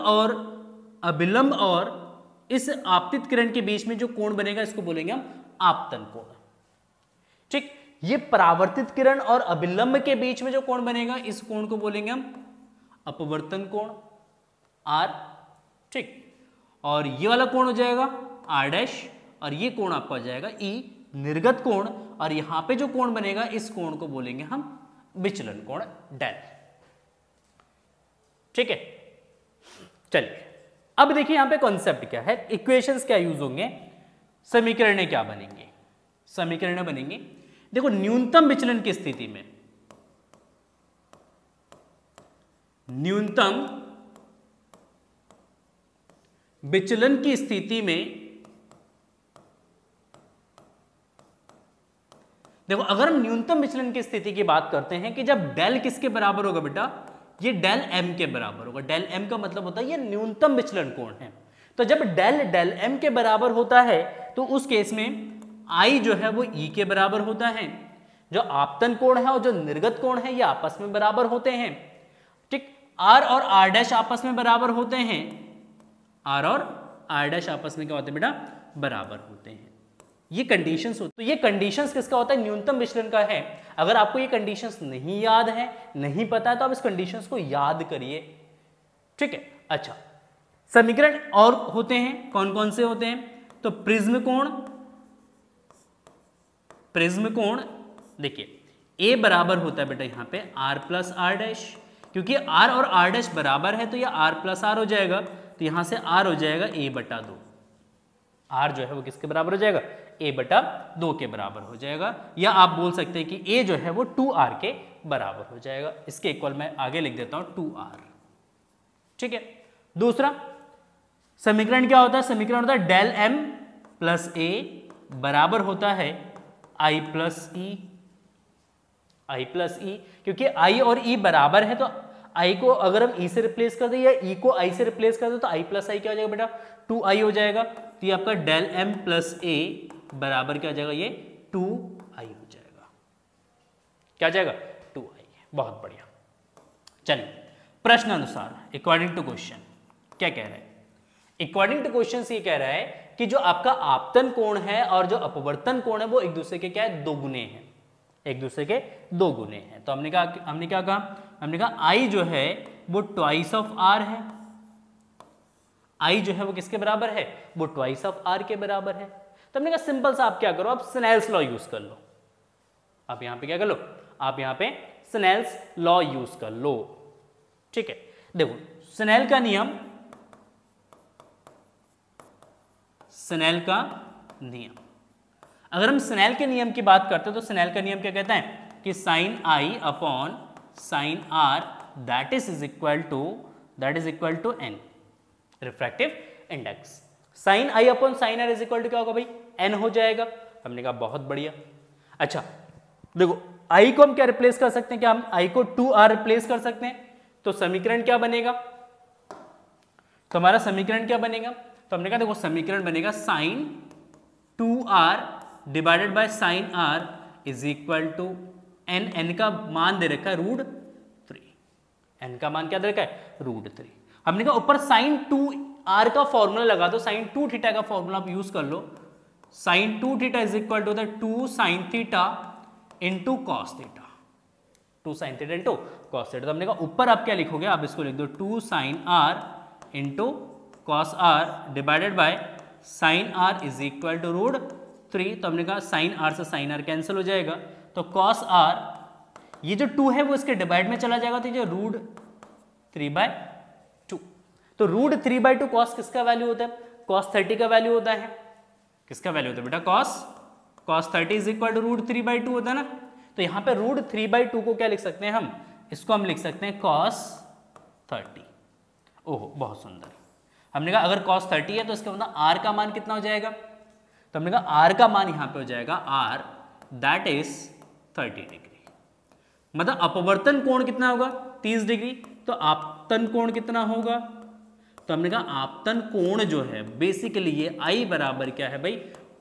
और इस आपतित किरण के बीच में जो कोण बनेगा इसको बोलेंगे हम आपतन कोण। ठीक। ये परावर्तित किरण और अभिलंब के बीच में जो कोण बनेगा इस कोण को बोलेंगे हम अपवर्तन कोण, आर। ठीक। और ये वाला कोण हो जाएगा आर डैश, और ये कोण आपका हो जाएगा ई, निर्गत कोण। और यहां पे जो कोण बनेगा इस कोण को बोलेंगे हम विचलन कोण, डेल। ठीक है। चलिए अब देखिए यहां पे कॉन्सेप्ट क्या है, इक्वेशंस क्या यूज होंगे, समीकरणें क्या बनेंगे। समीकरणें बनेंगी, देखो न्यूनतम विचलन की स्थिति में, न्यूनतम विचलन की स्थिति में, देखो अगर हम न्यूनतम विचलन की स्थिति की बात करते हैं कि जब डेल किसके बराबर होगा बेटा? ये डेल एम के बराबर होगा। डेल एम का मतलब होता है ये न्यूनतम विचलन कोण है। तो जब डेल एम के बराबर होता है तो उस केस में आई जो है वो ई के बराबर होता है, जो आपतन कोण है और जो निर्गत कोण है ये आपस में बराबर होते हैं। ठीक। आर और आर डैश आपस में बराबर होते हैं, आर और आर डैश आपस में क्या होते हैं बेटा, बराबर होते हैं। ये कंडीशंस होते, तो ये कंडीशंस किसका होता है, न्यूनतम विचलन का है। अगर आपको ये कंडीशंस नहीं याद है, नहीं पता है, तो आप इस कंडीशंस को याद करिए, ठीक है। अच्छा, समीकरण और होते हैं, कौन कौन से होते हैं, तो प्रिज्म कोण देखिए ए बराबर होता है बेटा यहाँ पे आर प्लस आर डैश, क्योंकि आर और आर डैश बराबर है तो ये आर प्लस आर हो जाएगा, तो यहां से आर हो जाएगा ए बटा 2। आर जो है वो किसके बराबर हो जाएगा, ए बटा 2 के बराबर हो जाएगा, या आप बोल सकते हैं कि ए जो है वो 2r के बराबर हो जाएगा। इसके इक्वल मैं आगे लिख देता हूं 2r, ठीक है। दूसरा समीकरण क्या होता है, समीकरण होता है डेल m प्लस ए बराबर होता है i प्लस ई, क्योंकि i और e बराबर है तो i को अगर हम e से रिप्लेस कर दें या e को i से रिप्लेस कर दें तो i प्लस i क्या हो जाएगा बेटा, 2i हो जाएगा। तो ये आपका डेल m प्लस a बराबर क्या हो जाएगा, ये 2i हो जाएगा। क्या जाएगा, 2i। बहुत बढ़िया। चलिए प्रश्न अनुसार अकॉर्डिंग टू क्वेश्चन क्या कह रहा है, अकॉर्डिंग टू क्वेश्चन ये कह रहा है कि जो आपका आपतन कोण है और जो अपवर्तन कोण है वो एक दूसरे के क्या है, दो गुने हैं, एक दूसरे के दो गुने हैं। तो हमने क्या कहा, हमने कहा i जो है वो ट्वाइस ऑफ r है, i जो है वो किसके बराबर है, वो ट्वाइस ऑफ r के बराबर है। तो हमने कहा सिंपल सा आप क्या करो, आप स्नेल्स लॉ यूज कर लो। आप यहां पे क्या कर लो, आप यहां पे स्नेल्स लॉ यूज कर लो, ठीक है। देखो स्नेल का नियम, स्नेल का नियम, अगर हम स्नेल के नियम की बात करते हैं तो स्नेल का नियम क्या कहता है कि sine I upon sine R that is equal to N, refractive index. Sine I upon sine R is equal to क्या होगा भाई, एन हो जाएगा। हमने कहा बहुत बढ़िया। अच्छा देखो आई को हम क्या रिप्लेस कर सकते हैं, क्या हम आई को 2r रिप्लेस कर सकते हैं, तो समीकरण क्या बनेगा, तो हमारा समीकरण क्या बनेगा, तो हमने कहा देखो समीकरण बनेगा sine 2r divided by sine r is equal to N, N का मान दे रखा है √3, एन का मान क्या दे रखा है √3। हमने कहा ऊपर साइन 2r का फॉर्मूला लगा दो, साइन 2 थीटा का फॉर्मूला आप यूज कर लो, sine 2 theta is equal to 2 sine theta into cos theta, 2 sine theta into cos theta. तो हमने कहा ऊपर आप क्या लिखोगे, आप इसको लिख दो 2 sine r into cos r divided by sine r is equal to √3। तो हमने कहा साइन r से साइन r कैंसिल हो जाएगा, तो कॉस r ये जो 2 है वो इसके डिवाइड में चला जाएगा, तो ये √3/2। तो √3/2 कॉस किसका वैल्यू होता है, कॉस 30 का वैल्यू होता है। किसका वैल्यू होता है बेटा, कॉस 30 इज इक्वल टू √3/2 होता है ना। तो यहाँ पे √3/2 को क्या लिख सकते हैं हम, इसको हम लिख सकते हैं cos 30। ओहो बहुत सुंदर। हमने कहा अगर cos 30 है तो इसका मतलब r का मान कितना हो जाएगा, तो हमने कहा r का मान यहाँ पे हो जाएगा r दैट इज 30 डिग्री। मतलब अपवर्तन कोण कितना होगा 30 डिग्री, तो आपतन कोण कितना होगा, तो हमने कहा आपतन कोण जो है बेसिकली ये I बराबर क्या है भाई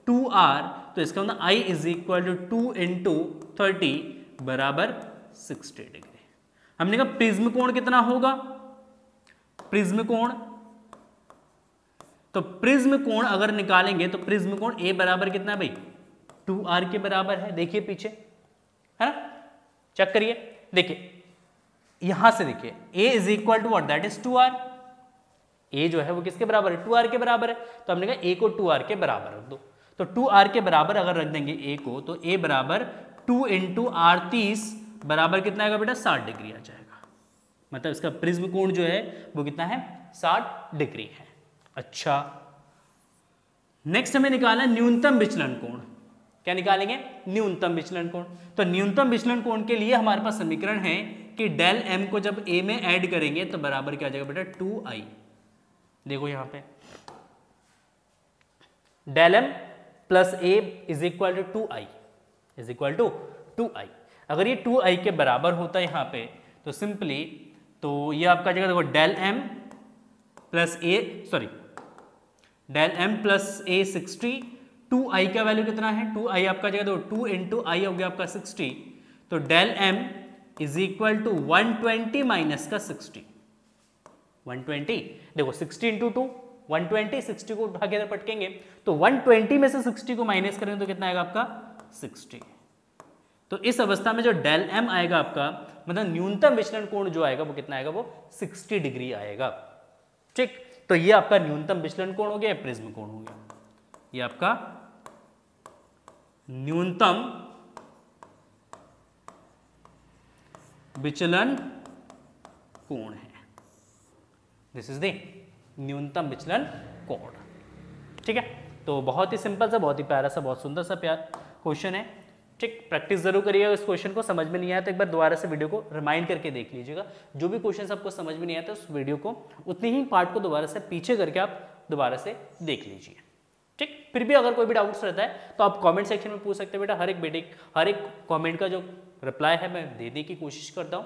2r, तो इसका मतलब I is equal to 2 into 30 बराबर 60 डिग्री। हमने कहा प्रिज्म कोण कितना होगा, प्रिज्म कोण, तो प्रिज्म कोण अगर निकालेंगे तो प्रिज्म कोण A बराबर कितना है भाई 2r के बराबर है। देखिए पीछे है ना, चेक करिए, देखिए यहां से देखिए A is equal to what that is 2r, A जो है वो किसके बराबर है 2r के बराबर है। तो हमने कहा A को 2r के बराबर रख दो, तो 2r के बराबर अगर रख देंगे A को, तो A बराबर 2 इंटू r 30 बराबर कितना आएगा बेटा 60 डिग्री आ जाएगा। मतलब इसका प्रिज्म कोण जो है वो कितना है 60 डिग्री है। अच्छा नेक्स्ट हमें निकालना न्यूनतम विचलन कोण। क्या निकालेंगे, न्यूनतम विचलन कोण। तो न्यूनतम विचलन कोण के लिए हमारे पास समीकरण है कि डेल m को जब a में ऐड करेंगे तो बराबर क्या आ जाएगा बेटा 2i। देखो यहां पे del m plus a is equal to 2i, is equal to 2i। अगर ये 2i के बराबर होता है यहाँ पे तो सिंपली तो ये आपका जगह देखो del m plus a, sorry del m plus a 60, 2i का वैल्यू कितना है 2i आपका जगह देखो 2 इंटू i हो गया आपका 60, तो del m is equal to 120 minus का 60, 120 देखो 60 इंटू 2 120, 60 को उठा के पटकेंगे तो 120 में से 60 को माइनस करेंगे तो कितना आएगा आपका 60। तो इस अवस्था में जो डेल एम आएगा आपका, मतलब न्यूनतम विचलन कोण जो आएगा वो कितना आएगा, वो 60 डिग्री आएगा। ठीक, तो ये आपका न्यूनतम विचलन कोण हो गया, प्रिज्म कोण हो गया। ये आपका न्यूनतम विचलन कोण है। दिस इज द न्यूनतम विचलन कोण। ठीक है, तो बहुत ही सिंपल सा, बहुत ही प्यारा सा, बहुत सुंदर सा प्यार क्वेश्चन है। ठीक, प्रैक्टिस जरूर करिएगा इस क्वेश्चन को। समझ में नहीं आया तो एक बार दोबारा से वीडियो को रिमाइंड करके देख लीजिएगा। जो भी क्वेश्चन आपको समझ में नहीं आया तो उस वीडियो को, उतनी ही पार्ट को दोबारा से पीछे करके आप दोबारा से देख लीजिए। ठीक, फिर भी अगर कोई भी डाउट्स रहता है तो आप कमेंट सेक्शन में पूछ सकते हैं बेटा। हर एक कमेंट का जो रिप्लाई है मैं देने की कोशिश करता हूँ।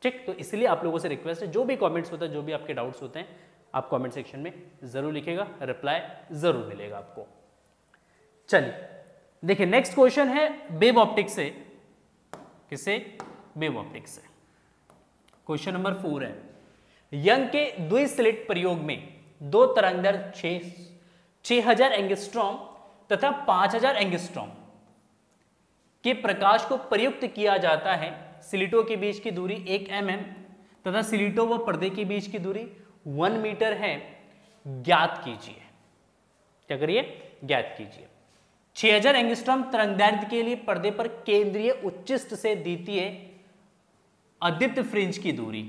ठीक, तो इसलिए आप लोगों से रिक्वेस्ट है, जो भी कमेंट्स होता है, जो भी आपके डाउट्स होते हैं, आप कमेंट सेक्शन में जरूर लिखिएगा, रिप्लाई जरूर मिलेगा आपको। चलिए देखिए, नेक्स्ट क्वेश्चन है वेव ऑप्टिक्स से। किससे? वेव ऑप्टिक्स से। क्वेश्चन नंबर 4 है, यंग के द्विस्लिट प्रयोग में दो तरंगदैर्घ्य 6000 एंगस्ट्रॉम तथा 5000 एंगस्ट्रॉम के प्रकाश को प्रयुक्त किया जाता है। स्लिटों के बीच की दूरी 1 mm तथा स्लिटों व पर्दे के बीच की दूरी 1 मीटर है। ज्ञात कीजिए। क्या करिए? ज्ञात कीजिए। 6000 एंगस्ट्रॉम तरंगदैर्घ्य के लिए पर्दे पर केंद्रीय उच्चिष्ट से द्वितीय अदीप्त फ्रिंज की दूरी,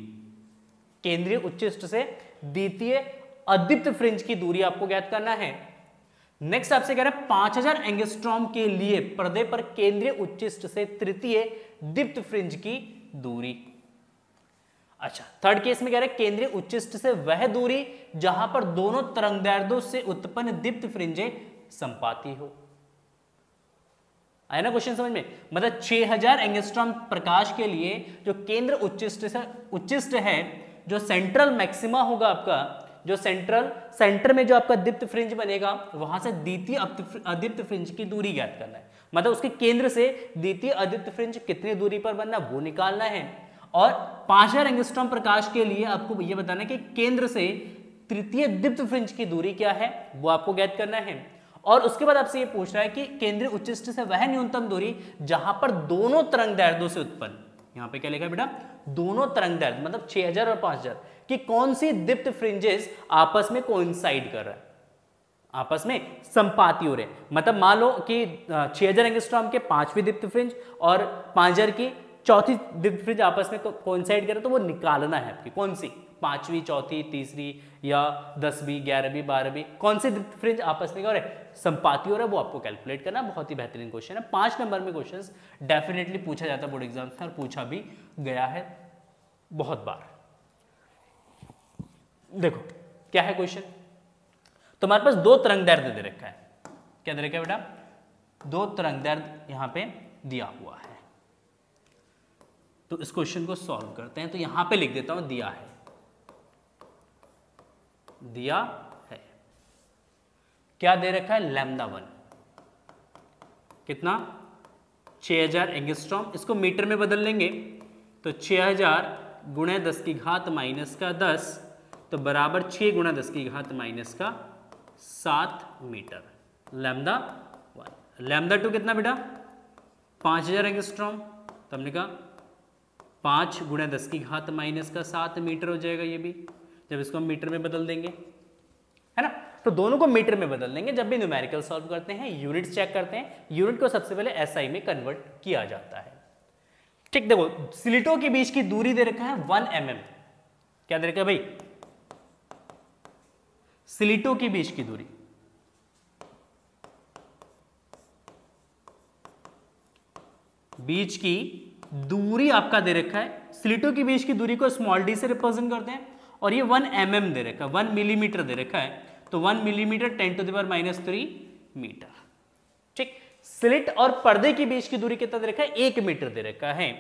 केंद्रीय उच्चिष्ट से द्वितीय अदीप्त फ्रिंज की दूरी आपको ज्ञात करना है। नेक्स्ट आपसे कह रहा है 5000 एंगस्ट्रॉम के लिए पर्दे पर केंद्रीय उच्चिष्ट से तृतीय दीप्त फ्रिंज की दूरी। अच्छा, थर्ड केस में कह रहा है केंद्रीय उच्चिष्ट से वह दूरी जहां पर दोनों तरंगदैर्घ्यों से उत्पन्न दीप्त फ्रिंजें संपाती हो। आया ना क्वेश्चन समझ में? मतलब 6000 एंगस्ट्रॉम प्रकाश के लिए जो केंद्र उच्चिष्ट है, जो सेंट्रल मैक्सिमा होगा आपका, जो सेंटर में जो आपका दीप्त फ्रिंज बनेगा, वहां से द्वितीय अदीप्त फ्रिंज की दूरी ज्ञात करना है। मतलब उसके केंद्र से द्वितीय अदीप्त फ्रिंज कितनी दूरी पर बनना वो निकालना है। और 5000 एंगस्ट्रॉम प्रकाश के लिए आपको ये बताना है कि केंद्र से तृतीय दीप्त फ्रिंज की दूरी क्या है वो आपको ज्ञात करना है। और उसके बाद आपसे ये पूछ रहा है कि केंद्रीय उच्चिष्ट से वह न्यूनतम दूरी जहां पर दोनों तरंगदैर्घ्यों से उत्पन्न, यहां पे क्या लिखा है बेटा? दोनों तरंगदैर्घ्य, मतलब 6000 और 5000 कि कौन सी दीप्त फ्रिंजेस आपस में कोइंसाइड कर रहा है, आपस में संपाती हो रहे। मतलब मान लो कि 6000 एंगस्ट्रॉम के 5वीं दीप्त फ्रिंज और 5000 की 4थी दीप्त फ्रिंज आपस में कोइंसाइड करे तो वो निकालना है आपकी। कौन सी? 5वीं, 4थी, 3री या 10वीं, 11वीं, 12वीं, कौन सी दीप्त फ्रिंज आपस में क्या हो रहा है? संपाती हो रहा है, वो आपको कैलकुलेट करना। बहुत ही बेहतरीन क्वेश्चन है। 5 नंबर में क्वेश्चन डेफिनेटली पूछा जाता है बोर्ड एग्जाम में, और पूछा भी गया है बहुत बार। देखो क्या है क्वेश्चन। तो हमारे पास दो तरंगदैर्घ्य दे रखा है। क्या दे रखा है बेटा? दो तरंगदैर्घ्य यहां पे दिया हुआ है। तो इस क्वेश्चन को सॉल्व करते हैं। तो यहां पे लिख देता हूं दिया है, दिया है। क्या दे रखा है? λ1 कितना? 6000 एंगस्ट्रॉम। इसको मीटर में बदल लेंगे तो 6000 गुणे 10 की घात माइनस का 10 तो बराबर 6 गुणा 10 की घात माइनस का 7 मीटर। λ1। λ2 कितना बेटा? 5000 एंगस्ट्रॉम। तो हमने कहा 5 गुणा 10 की घात माइनस का 7 मीटर हो जाएगा ये भी, जब इसको हम मीटर में बदल देंगे, है ना। तो दोनों को मीटर में बदल देंगे। जब भी न्यूमेरिकल सॉल्व करते हैं, यूनिट चेक करते हैं, यूनिट को सबसे पहले एसआई में कन्वर्ट किया जाता है। ठीक, देखो स्लिटों के बीच की दूरी दे रखा है 1 mm। क्या दे रखा है भाई? स्लिटों के बीच की दूरी, बीच की दूरी आपका दे रखा है। स्लिटों के बीच की दूरी को स्मॉल डी से रिप्रेजेंट करते हैं और ये 1 mm दे रखा है, 1 मिलीमीटर दे रखा है। तो 1 मिलीमीटर 10⁻³ मीटर। ठीक, स्लिट और पर्दे के बीच की दूरी कितना दे रखा है? 1 मीटर दे रखा है।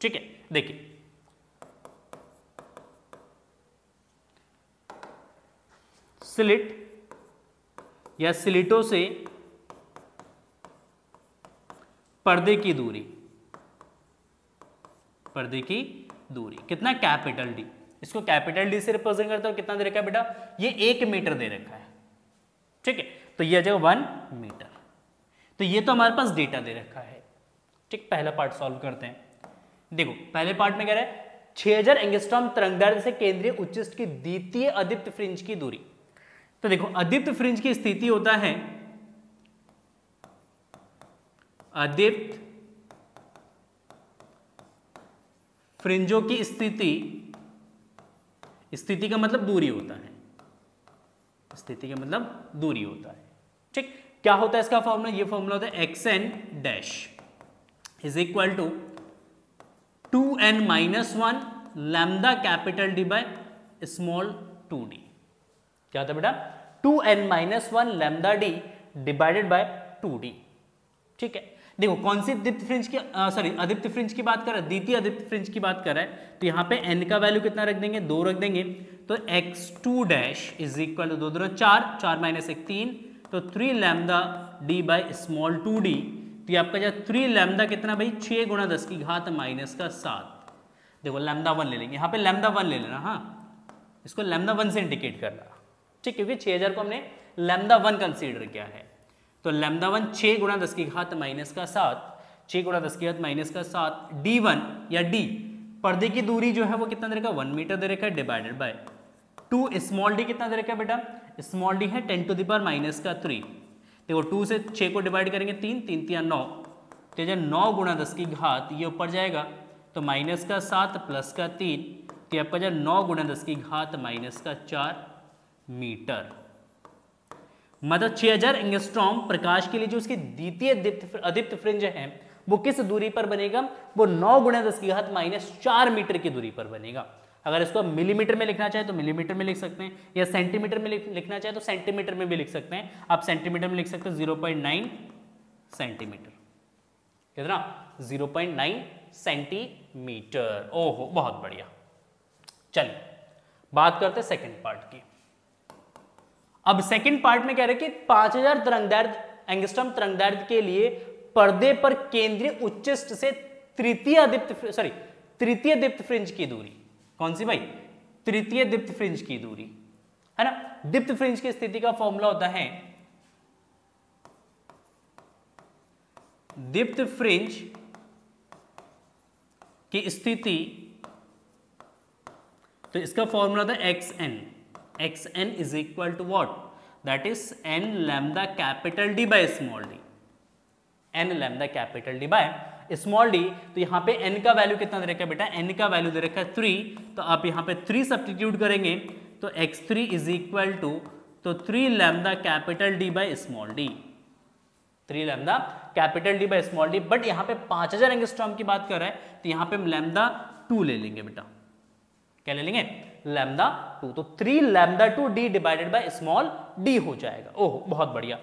ठीक है, देखिए स्लिट या स्लिटों से पर्दे की दूरी पर्दे की दूरी कितना, कैपिटल डी। इसको कैपिटल डी से रिप्रेजेंट करता हूं, कितना दे रखा है बेटा, ये 1 मीटर दे रखा है, ठीक है, तो ये आ जाएगा 1 मीटर। तो ये तो हमारे पास डेटा दे रखा है, ठीक। पहला पार्ट सॉल्व करते हैं। देखो पहले पार्ट में कह रहा है 6000 एंगस्ट्रॉम तरंगदैर्ध्य से केंद्रीय उच्चिष्ट की द्वितीय अदीप्त फ्रिंज की दूरी। तो देखो अदीप्त फ्रिंज की स्थिति होता है, अदीप्त फ्रिंजों की स्थिति का मतलब दूरी होता है, स्थिति का मतलब दूरी होता है, ठीक। क्या होता है इसका फॉर्मूला, ये फॉर्मूला होता है xn dash is equal to 2n-1 lambda capital D by small 2d। क्या होता है बेटा, 2n-1 lambda D divided by 2d, ठीक है। देखो कौन सी दीप्त फ्रिंज की अदीप्त फ्रिंज की बात कर रहा है, द्वितीय अदीप्त फ्रिंज की बात कर रहा है, तो यहाँ पे n का वैल्यू कितना रख देंगे, 2 रख देंगे, तो x2 dash is equal to 2 2 4, 4 minus 1 3, तो 3 lambda D by small 2d। तो ये आपका जो 3 लैम्डा कितना भाई, 6 गुणा 10 की घात माइनस का 7। देखो लैम्डा 1 ले लेंगे, यहाँ पे लैम्डा 1 ले लेना, हाँ इसको लैम्डा 1 से इंडिकेट करना, ठीक, क्योंकि 6000 को हमने लैम्डा 1 कंसीडर किया है। तो लैम्डा 1 6 गुणा 10 की घात माइनस का 7, 6 गुणा 10 की घात माइनस का 7, d1 या d पर्दे की दूरी जो है वो कितना दे रखा है, 1 मीटर दे रखा है, डिवाइडेड बाय 2 स्मॉल d कितना दे रखा है बेटा, स्मॉल d है 10 टू द पावर माइनस का 3। देखो 2 से 6 को डिवाइड करेंगे 3 3 3 9, तो जब 9 गुणा 10 की घात ये ऊपर जाएगा तो माइनस का 7 प्लस का 3, तो आपका जब 9 गुणा 10 की घात माइनस का 4 मीटर। मतलब 6000 एंगस्ट्रॉम प्रकाश के लिए जो उसकी द्वितीय अदीप्त फ्रिंज है वो किस दूरी पर बनेगा, वो 9 गुणा 10 की घात माइनस 4 मीटर की दूरी पर बनेगा। अगर इसको मिलीमीटर में लिखना चाहे तो मिलीमीटर में लिख सकते हैं, या सेंटीमीटर में लिखना चाहे तो सेंटीमीटर में भी लिख सकते हैं। आप सेंटीमीटर में लिख सकते हैं 0.9 सेंटीमीटर, कितना 0.9 सेंटीमीटर। ओहो बहुत बढ़िया। चलिए बात करते हैं सेकेंड पार्ट की। अब सेकंड पार्ट में कह रहे हैं कि 5000 तरंगदैर्ध्य एंगस्ट्रॉम तरंगदैर्ध्य के लिए पर्दे पर केंद्रीय उच्चिष्ट से तृतीय दीप्त फ्रिंज की दूरी, कौन सी भाई, तृतीय दीप्त फ्रिंज की दूरी है ना। दीप्त फ्रिंज की स्थिति का फॉर्मूला होता है, दीप्त फ्रिंज की स्थिति, तो इसका फॉर्मूला होता है xn is equal to what, that is n lambda capital D by small d, n lambda capital D by small d। तो यहाँ पे n का वैल्यू कितना दे रखा है बेटा, n का वैल्यू दे रखा है 3, तो आप यहाँ पे 3 सब्स्टिट्यूट करेंगे तो x3 is equal to, तो 3 lambda capital D by small d, 3 lambda capital D by small d। But यहाँ पे 5000 एंगस्ट्रॉम की बात कर रहा है तो यहाँ पे हम लैम्डा 2 ले लेंगे बेटा, क्या ले लेंगे, लैम्डा 2, तो 3 lambda 2 d divided by small d हो जाएगा। ओह बहुत बढ़िया।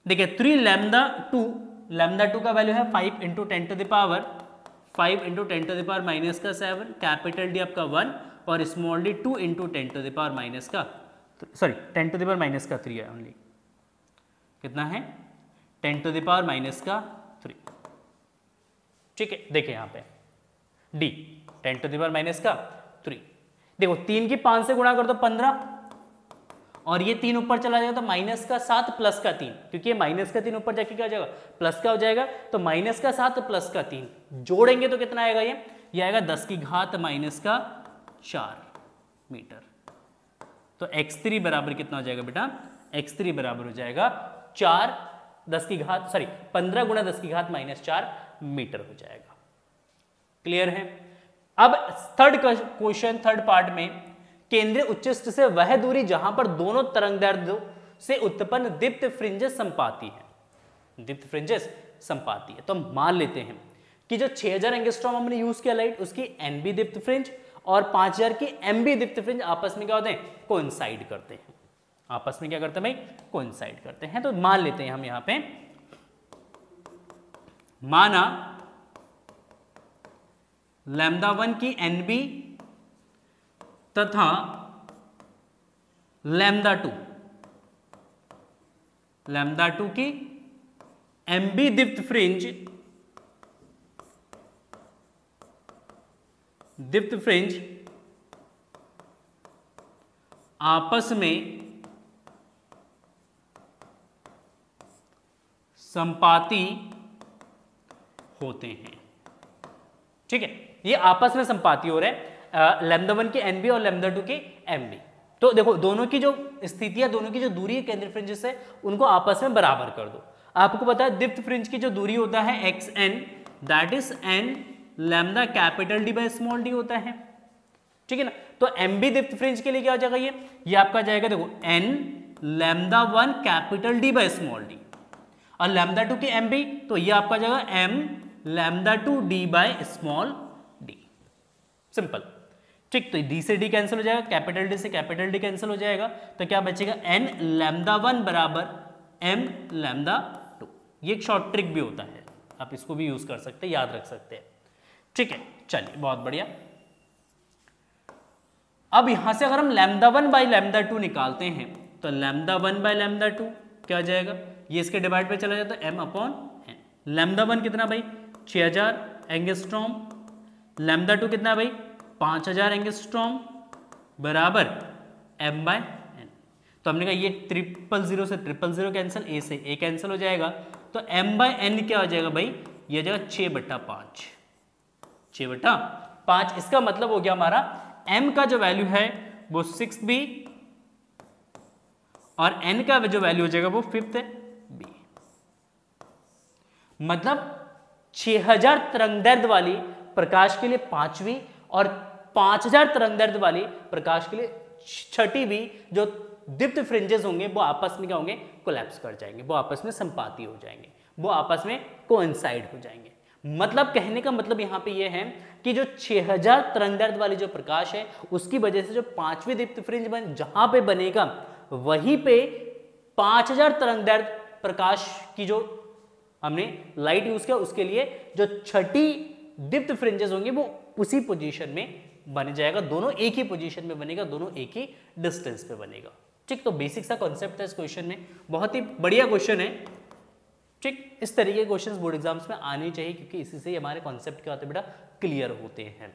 देखिए 3 लैम्डा 2 का वैल्यू है 5 into 10 to the power 5 into 10 to the power minus का 7, कैपिटल D आपका 1 और small d 2 into 10 to the power minus का 10 टू द पावर माइनस का 3 है ओनली, कितना है 10 टू द पावर माइनस का 3, ठीक है। देखिए यहाँ पे d 10 to the power minus का 3, देखो 3 की 5 से गुणा कर दो 15, और ये 3 ऊपर चला जाएगा तो माइनस का 7 प्लस का 3, क्योंकि ये माइनस का 3 ऊपर जाके क्या हो जाएगा, प्लस का हो जाएगा, तो माइनस का 7 प्लस का 3 जोड़ेंगे तो कितना आएगा, ये आएगा 10 की घात माइनस का 4 मीटर। तो x3 बराबर कितना हो जाएगा बेटा, x3 बराबर हो जाएगा 15 गुणा 10 की घात माइनस 4 मीटर हो जाएगा। क्लियर है। अब थर्ड क्वेश्चन, थर्ड पार्ट में, केंद्रीय उच्चिष्ट से वह दूरी जहां पर दोनों तरंगदैर्ध्यों से उत्पन्न दीप्त फ्रिंजेस संपाती है, दीप्त फ्रिंजेस संपाती है। तो हम मान लेते हैं कि जो 6000 एंगस्ट्रॉम हमने यूज किया लाइट, उसकी NB दीप्त फ्रिंज और 5000 की MB दीप्त फ्रिंज आपस में क्या होते हैं, कोइंसाइड करते हैं, आपस में क्या करते हैं भाई, कोइंसाइड करते हैं। तो मान लेते हैं हम यहां पे, माना लैम्डा 1 की NB तथा लैम्डा 2 की MB दीप्त फ्रिंज दीप्त फ्रिंज आपस में संपाती होते हैं। ठीक है, ये आपस में संपाती हो रहे हैं, लैम्डा 1 के एन बी और लैम्डा 2 के एम बी। तो देखो दोनों की जो स्थिति है, दोनों की जो दूरी है केंद्रीय फ्रिंज से, उनको आपस में बराबर कर दो। आपको पता है दीप्त फ्रिंज की जो दूरी होता है x n, that is n lambda capital D by small d होता है। ठीक है ना, तो एम बी दीप्त फ्रिंज के लिए क्या हो जाएगा, ये आपका जाएगा देखो n lambda 1 capital D by small d, और लैम्डा 2 की एम बी तो ये आपका जाएगा m lambda 2 d by small d. Simple. ठीक, तो डी से डी कैंसिल हो जाएगा, कैपिटल डी से कैपिटल डी कैंसिल हो जाएगा, तो क्या बचेगा एन लैम्डा 1 बराबर एम लैम्डा 2। ये एक शॉर्ट ट्रिक भी होता है, आप इसको भी यूज कर सकते हैं, याद रख सकते हैं। ठीक है, चलिए बहुत बढ़िया। अब यहां से अगर हम लैम्डा 1 बाई लैम्डा 2 निकालते हैं तो लैम्डा 1 बाई लैम्डा 2 क्या आ जाएगा, ये इसके डिवाइड पे चला जाता है एम अपॉन एन। लैम्डा 1 कितना भाई 6000 एंगस्ट्रॉम, लैम्डा 2 कितना भाई 5000 एंगस्ट्रॉम बराबर एम बाय एन। तो हमने कहा ये 000 से 000 कैंसिल, ए से ए कैंसिल हो जाएगा, तो एम बाय एन क्या हो जाएगा भाई, ये हो जाएगा 6/5। 6/5 इसका मतलब हो गया हमारा m का जो वैल्यू है वो 6b और n का जो वैल्यू हो जाएगा वो 5th b। मतलब 6000 तरंगदैर्ध्य वाली प्रकाश के लिए 5वीं और 5000 तरंगदैर्ध्य वाली प्रकाश के लिए 6वीं जो दीप्त फ्रिंजेस होंगे वो आपस में क्या होंगे, कोलैप्स कर जाएंगे, वो आपस में संपाती हो जाएंगे, वो आपस में कोइंसाइड हो जाएंगे। मतलब कहने का मतलब यहाँ पे ये है कि जो 6000 तरंगदैर्ध्य वाली जो प्रकाश है उसकी वजह से जो 5वीं दीप्त फ्रिंज जहां पे बनेगा वहीं पे 5000 तरंगदैर्ध्य प्रकाश की जो हमने लाइट यूज किया उसके लिए जो 6ठी दीप्त फ्रिंजेस होंगे वो उसी पोजीशन में बन जाएगा, दोनों एक ही पोजीशन में बनेगा, दोनों एक ही डिस्टेंस पे बनेगा। ठीक, तो बेसिक सा कॉन्सेप्ट है इस क्वेश्चन में, बहुत ही बढ़िया क्वेश्चन है। ठीक, इस तरीके के क्वेश्चंस बोर्ड एग्जाम्स में आने चाहिए क्योंकि इसी से हमारे कॉन्सेप्ट क्या होते हैं बेटा, क्लियर होते हैं।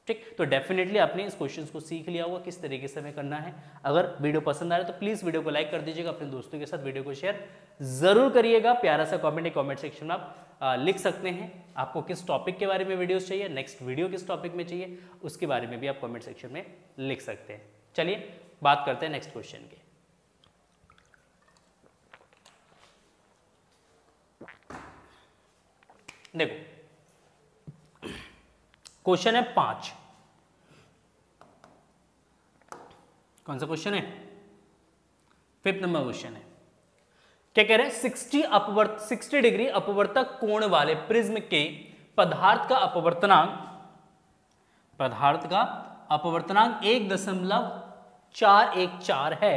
ठीक, तो डेफिनेटली आपने इस क्वेश्चंस को सीख लिया होगा किस तरीके से हमें करना है। अगर वीडियो पसंद आ रहा है तो प्लीज वीडियो को लाइक कर दीजिएगा, अपने दोस्तों के साथ वीडियो को शेयर जरूर करिएगा। प्यारा सा कमेंट सेक्शन में आप लिख सकते हैं आपको किस टॉपिक के बारे में वीडियोस चाहिए, नेक्स्ट वीडियो किस टॉपिक में चाहिए, उसके बारे में भी आप कमेंट सेक्शन में लिख सकते हैं। चलिए बात करते हैं नेक्स्ट क्वेश्चन की। देखो क्वेश्चन है 5। कौन सा क्वेश्चन है, 5th नंबर क्वेश्चन है। क्या कह रहे हैं, 60 डिग्री अपवर्तक कोण वाले प्रिज्म के पदार्थ का अपवर्तनांक 1.414 है।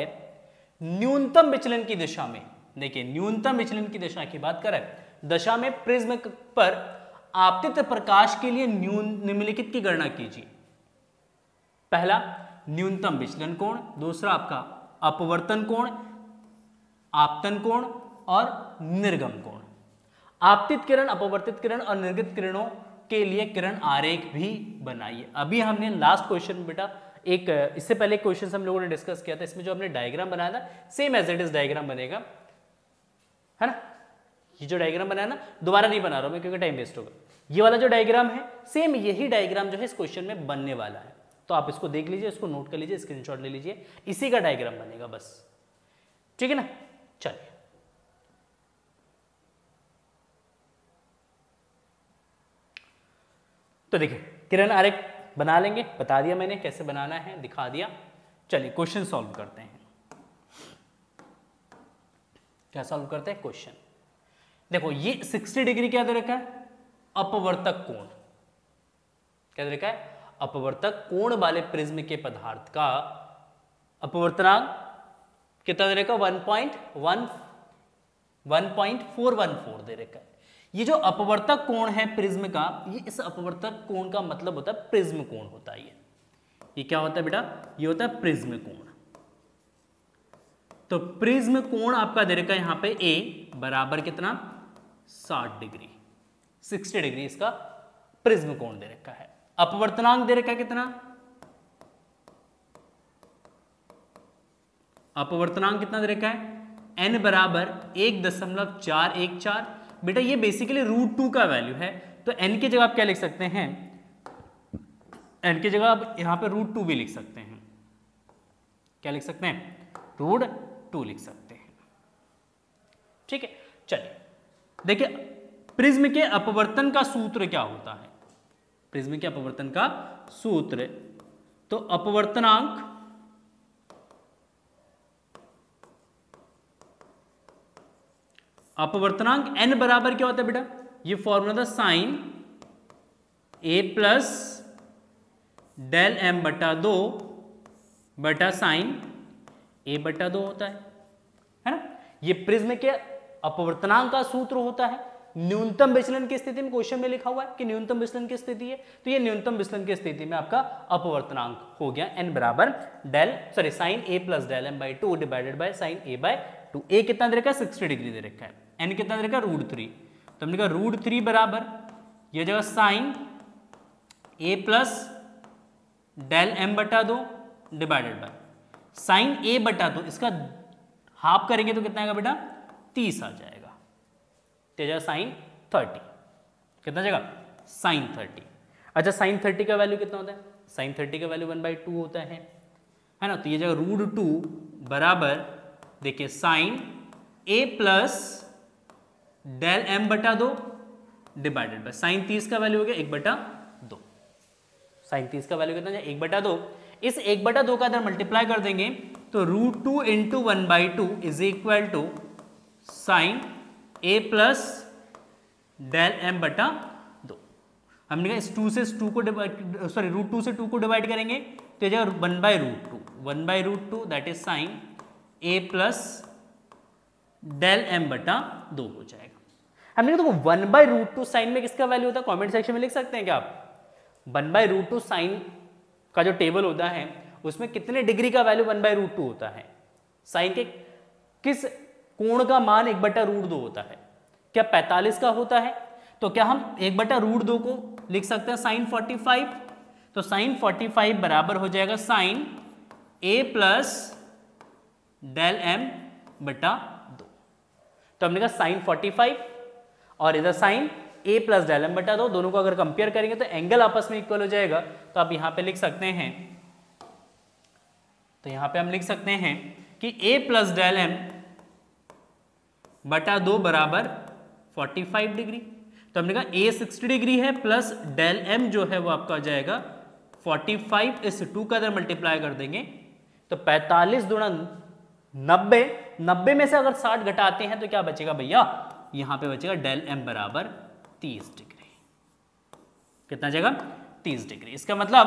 न्यूनतम विचलन की दिशा में, देखिए न्यूनतम विचलन की दिशा की बात करें दशा में प्रिज्म पर आपतित प्रकाश के लिए निम्नलिखित की गणना कीजिए। पहला न्यूनतम विचलन कोण, दूसरा आपका अपवर्तन कोण, आपतन कोण और निर्गम कोण। आपतित किरण, अपवर्तित किरण और निर्गत किरणों के लिए किरण आरेख भी बनाइए। अभी हमने लास्ट क्वेश्चन बेटा एक इससे पहले क्वेश्चन हम लोगों ने डिस्कस किया था, इसमें जो हमने डायग्राम बनाया था same as it is diagram बनेगा, है ना। ये जो डायग्राम बनाया ना दोबारा नहीं बना रहा हूं मैं क्योंकि टाइम वेस्ट होगा। ये वाला जो डायग्राम है सेम यही डायग्राम जो है इस क्वेश्चन में बनने वाला है, तो आप इसको देख लीजिए, इसको नोट कर लीजिए, स्क्रीनशॉट ले लीजिए, इसी का डायग्राम बनेगा बस, ठीक है ना। चलिए तो देखिए किरण आरेख बना लेंगे, बता दिया मैंने कैसे बनाना है, दिखा दिया। चलिए क्वेश्चन सॉल्व करते हैं। क्या सॉल्व करते हैं क्वेश्चन। देखो ये 60 डिग्री क्या दे रखा है, अपवर्तक कोण। क्या दे रखा है, अपवर्तक कोण वाले प्रिज्म के पदार्थ का अपवर्तनांक कितना दे रखा, 1.414 दे रखा है। ये जो अपवर्तक कोण है प्रिज्म का, ये इस अपवर्तक कोण का मतलब होता है प्रिज्म कोण होता है। ये क्या होता है बेटा, ये होता है प्रिज्म कोण। तो प्रिज्म कोण आपका दे रखा है यहां पे A बराबर कितना 60 डिग्री, 60 डिग्री इसका प्रिज्म कोण दे रखा है। अपवर्तनांक दे रखा है कितना, अपवर्तनांक कितना दे रखा है, n बराबर 1.414। बेटा ये बेसिकली √2 का वैल्यू है, तो n की जगह आप क्या लिख सकते हैं, n की जगह आप यहां पे √2 भी लिख सकते हैं। क्या लिख सकते हैं, √2 लिख सकते हैं। ठीक है, चलिए देखिए प्रिज्म के अपवर्तन का सूत्र क्या होता है, प्रिज्म के अपवर्तन का सूत्र, तो अपवर्तनांक n बराबर क्या होता है बेटा, ये फॉर्मूला था sine a plus del m बटा 2 बटा साइन a बटा 2 होता है ना। ये प्रिज्म के अपवर्तनांक का सूत्र होता है। न्यूनतम विचलन की स्थिति में क्वेश्चन में लिखा हुआ है कि न्यूनतम विचलन की स्थिति है, तो ये न्यूनतम विचलन की स्थिति में आपका अपवर्तनांक हो गया n बराबर sine a plus del m by 2 divided by sine a by 2। a कितना दे रखा है, 60 डिग्री दे रखा है, n कितना दे रखा है, √3। तो हमने कहा √3 बराबर ये जगह sine a plus del m बटा 2 डिवाइडेड बाय साइन a बटा 2, इसका हाफ करेंगे तो कितना आएगा बेटा, 30 आ जाएगा, तो साइन 30, कितना जाएगा, साइन 30। अच्छा साइन 30 का वैल्यू कितना होता है, साइन 30 का वैल्यू 1/2 होता है ना। तो ये जगह √2 बराबर देखिए sine a plus del m बटा 2 डिवाइडेड बाय साइन 30 का वैल्यू हो गया 1/2, साइन 30 का वैल्यू कितना है, 1/2। इस 1/2 का अगर मल्टीप्लाई कर देंगे तो √2 into 1/2 is equal to sine a plus del m बटा 2। हमने कहा इस 2 से 2 को डिवाइड, सॉरी √2 से 2 को डिवाइड करेंगे तो ये जाएगा 1/√2 that is sine a plus del m बटा 2 हो जाएगा। हमने कहा देखो 1/√2 साइन में किसका वैल्यू होता है, कमेंट सेक्शन में लिख सकते हैं क्या आप। 1/√2 साइन का जो टेबल होता है उसमें कितने डिग्री का वैल्यू 1/√2 होता है, साइन के किस कोण का मान 1/√2 होता है, क्या 45 का होता है। तो क्या हम 1/√2 को लिख सकते हैं साइन 45, तो साइन 45 बराबर हो जाएगा sine a plus del m बटा 2। तो हमने कहा साइन 45 और इधर sine a plus del m बटा 2, दोनों को अगर कंपेयर करेंगे तो एंगल आपस में इक्वल हो जाएगा। तो आप यहां पे लिख सकते हैं, तो यहां पे हम लिख सकते हैं कि a प्लस डेल m बटा 2 बराबर 45 डिग्री। तो हमने कहा a 60 डिग्री है प्लस डेल m जो है वो आपका आ जाएगा 45, इस 2 का अगर मल्टीप्लाई कर देंगे तो 45 गुणा 90 में से अगर 60 घटाते हैं तो क्या बचेगा भैया, यहां पे बचेगा डेल m बराबर 30 डिग्री। कितना जाएगा, 30 डिग्री। इसका मतलब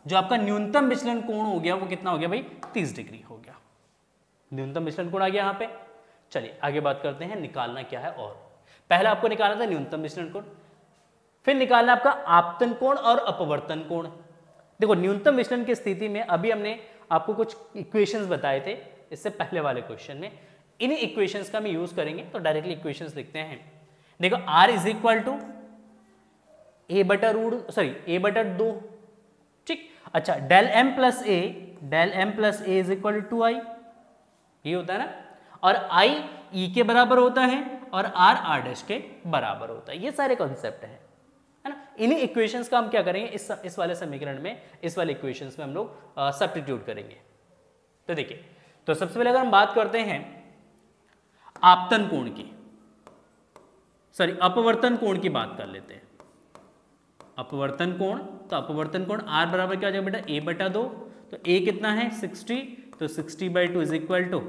जो आपका न्यूनतम विचलन कोण हो गया वो कितना हो गया भाई, 30 डिग्री हो गया। न्यूनतम विचलन कोण आ गया यहां पे। चलिए आगे बात करते हैं, निकालना क्या है। और पहला आपको निकालना था न्यूनतम विचलन कोण, फिर निकालना आपका आपतन कोण और अपवर्तन कोण। देखो न्यूनतम विचलन की स्थिति में अभी हमने आपको कुछ इक्वेशंस बताए थे इससे पहले वाले क्वेश्चन में, इन इक्वेशंस का हम यूज करेंगे। तो डायरेक्टली इक्वेशंस लिखते हैं। देखो r is equal to a बटा √2, ठीक। अच्छा del m plus a is equal to 2i, ये होता है ना। और i e के बराबर होता है और r r डैश के बराबर होता है। ये सारे कॉन्सेप्ट है ना। इन्हीं इक्वेशंस का हम क्या करेंगे, इस वाले समीकरण में, इस वाले इक्वेशंस में हम लोग सब्स्टिट्यूट करेंगे। तो देखिए, तो सबसे पहले अगर हम बात करते हैं आपतन कोण की, सॉरी अपवर्तन कोण की बात कर लेते हैं। अपवर्तन कोण, तो अपवर्तन कोण r बराबर क्या हो जाएगा बेटा, a बटा 2। तो a कितना है 60, तो 60/2 इज इक्वल टू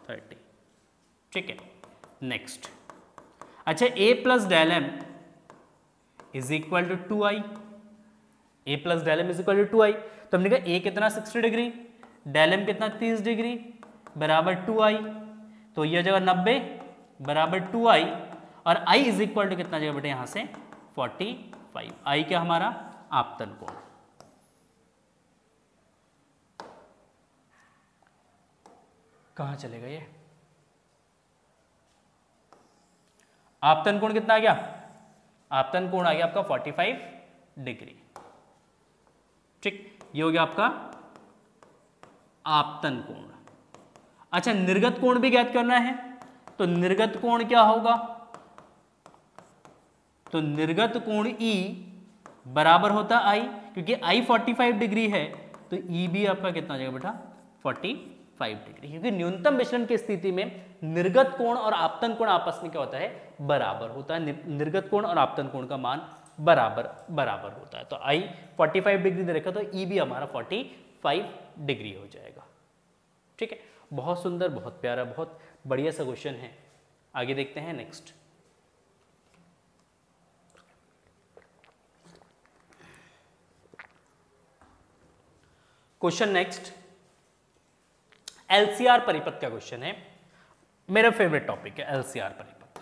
30, ठीक है। नेक्स्ट, अच्छा a plus del m is equal to 2i, a plus del m is equal to 2i। तो हमने कहा a कितना 60 डिग्री, डेल m कितना 30 डिग्री बराबर 2i, तो यह जगह 90 बराबर 2i और i इज इक्वल टू कितना जगह बेटा यहां से 45। i क्या हमारा आपतन कोण। कहां चलेगा ये, आपतन कोण कितना आ गया, आपतन कोण आ गया आपका 45 डिग्री। ठीक, ये हो गया आपका आपतन कोण। अच्छा, निर्गत कोण भी ज्ञात करना है, तो निर्गत कोण क्या होगा? तो निर्गत कोण E बराबर होता I, क्योंकि I 45 डिग्री है तो E भी आपका कितना आ जाएगा बेटा? 45 डिग्री, क्योंकि न्यूनतम विचलन की स्थिति में निर्गत कोण और आपतन कोण आपस में क्या होता है? बराबर होता है। निर्गत कोण और आपतन कोण का मान बराबर होता है। तो I 45 डिग्री दे रखा तो E भी हमारा 45 डिग्री हो जाएगा। ठीक है, बहुत सुंदर, बहुत प्यारा, बहुत बढ़िया सा क्वेश्चन है। आगे देखते हैं नेक्स्ट। क्वेश्चन नेक्स्ट एलसीआर परिपथ का क्वेश्चन है। मेरा फेवरेट टॉपिक है एलसीआर परिपथ,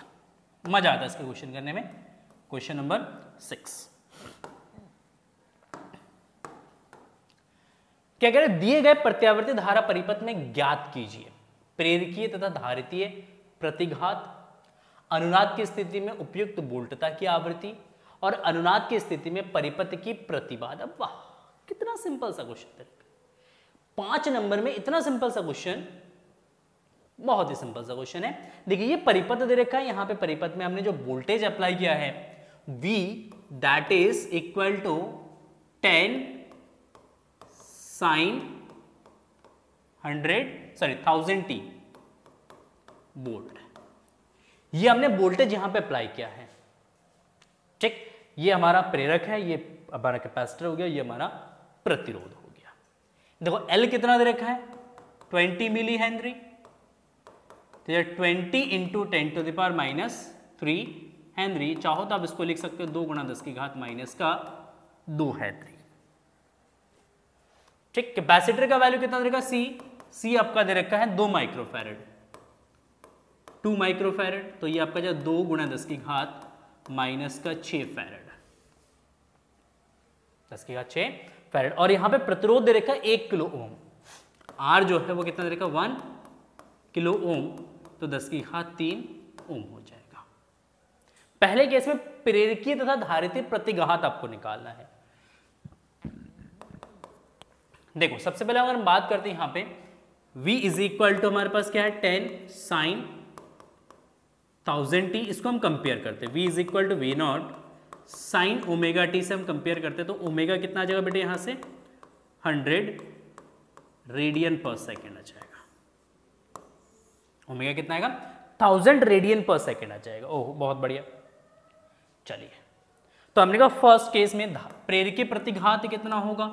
मजा आता है इसके क्वेश्चन करने में। क्वेश्चन नंबर 6 क्या कह रहे? दिए गए प्रत्यावर्ती धारा परिपथ में ज्ञात कीजिए प्रेरकीय तथा धारितीय प्रतिघात, अनुनाद की स्थिति में उपयुक्त वोल्टता की आवृत्ति और अनुनाद की स्थिति में परिपथ की प्रतिबाधा। वाह, कितना सिंपल सा क्वेश्चन है। 5 नंबर में इतना सिंपल सा क्वेश्चन, बहुत ही सिंपल सा क्वेश्चन है। देखिए, ये परिपथ दे रखा है, यहां पे परिपथ में हमने जो वोल्टेज अप्लाई किया है V that is equal to 10 sin 1000 t volt, ये हमने वोल्टेज यहां पे अप्लाई किया है। ठीक, ये हमारा प्रेरक है, ये हमारा कैपेसिटर हो गया, ये हमारा प्रतिरोध हो गया। देखो L कितना दे रखा है? 20 मिली हेनरी, तो ये 20 इंटू 10⁻³ हेनरी। चाहो तो आप इसको लिख सकते हो 2 × 10⁻² हेनरी। ठीक, कैपेसिटर का वैल्यू कितना दे रखा? C आपका दे रखा है 2 माइक्रोफैरड, 2 माइक्रोफैरड, तो ये आपका जो 2 × 10⁻⁻6 फैरड, 10⁻6 फैरड। और यहां पे प्रतिरोध दे रखा है 1 किलो ओम, R जो है वो कितना दे रखा? 1 किलो ओम, तो 10⁻³ ओम हो जाएगा। पहले केस में प्रेरकीय तथा धारितीय प्रतिघात आपको निकालना है। देखो, सबसे पहले अगर हम बात करते हैं यहां पे V इज इक्वल टू हमारे पास क्या है? 10 sin 1000 t, इसको हम कंपेयर करते हैं। V is equal to V0 sin ω_t से हम कंपेयर करते हैं, तो ओमेगा कितना आ जाएगा बेटे? यहां से 100 रेडियन पर सेकेंड आ जाएगा। ओमेगा कितना आएगा? 1000 रेडियन पर सेकेंड आ जाएगा। ओह, बहुत बढ़िया। चलिए, तो हमने कहा फर्स्ट केस में प्रेरकीय प्रतिघात कितना होगा?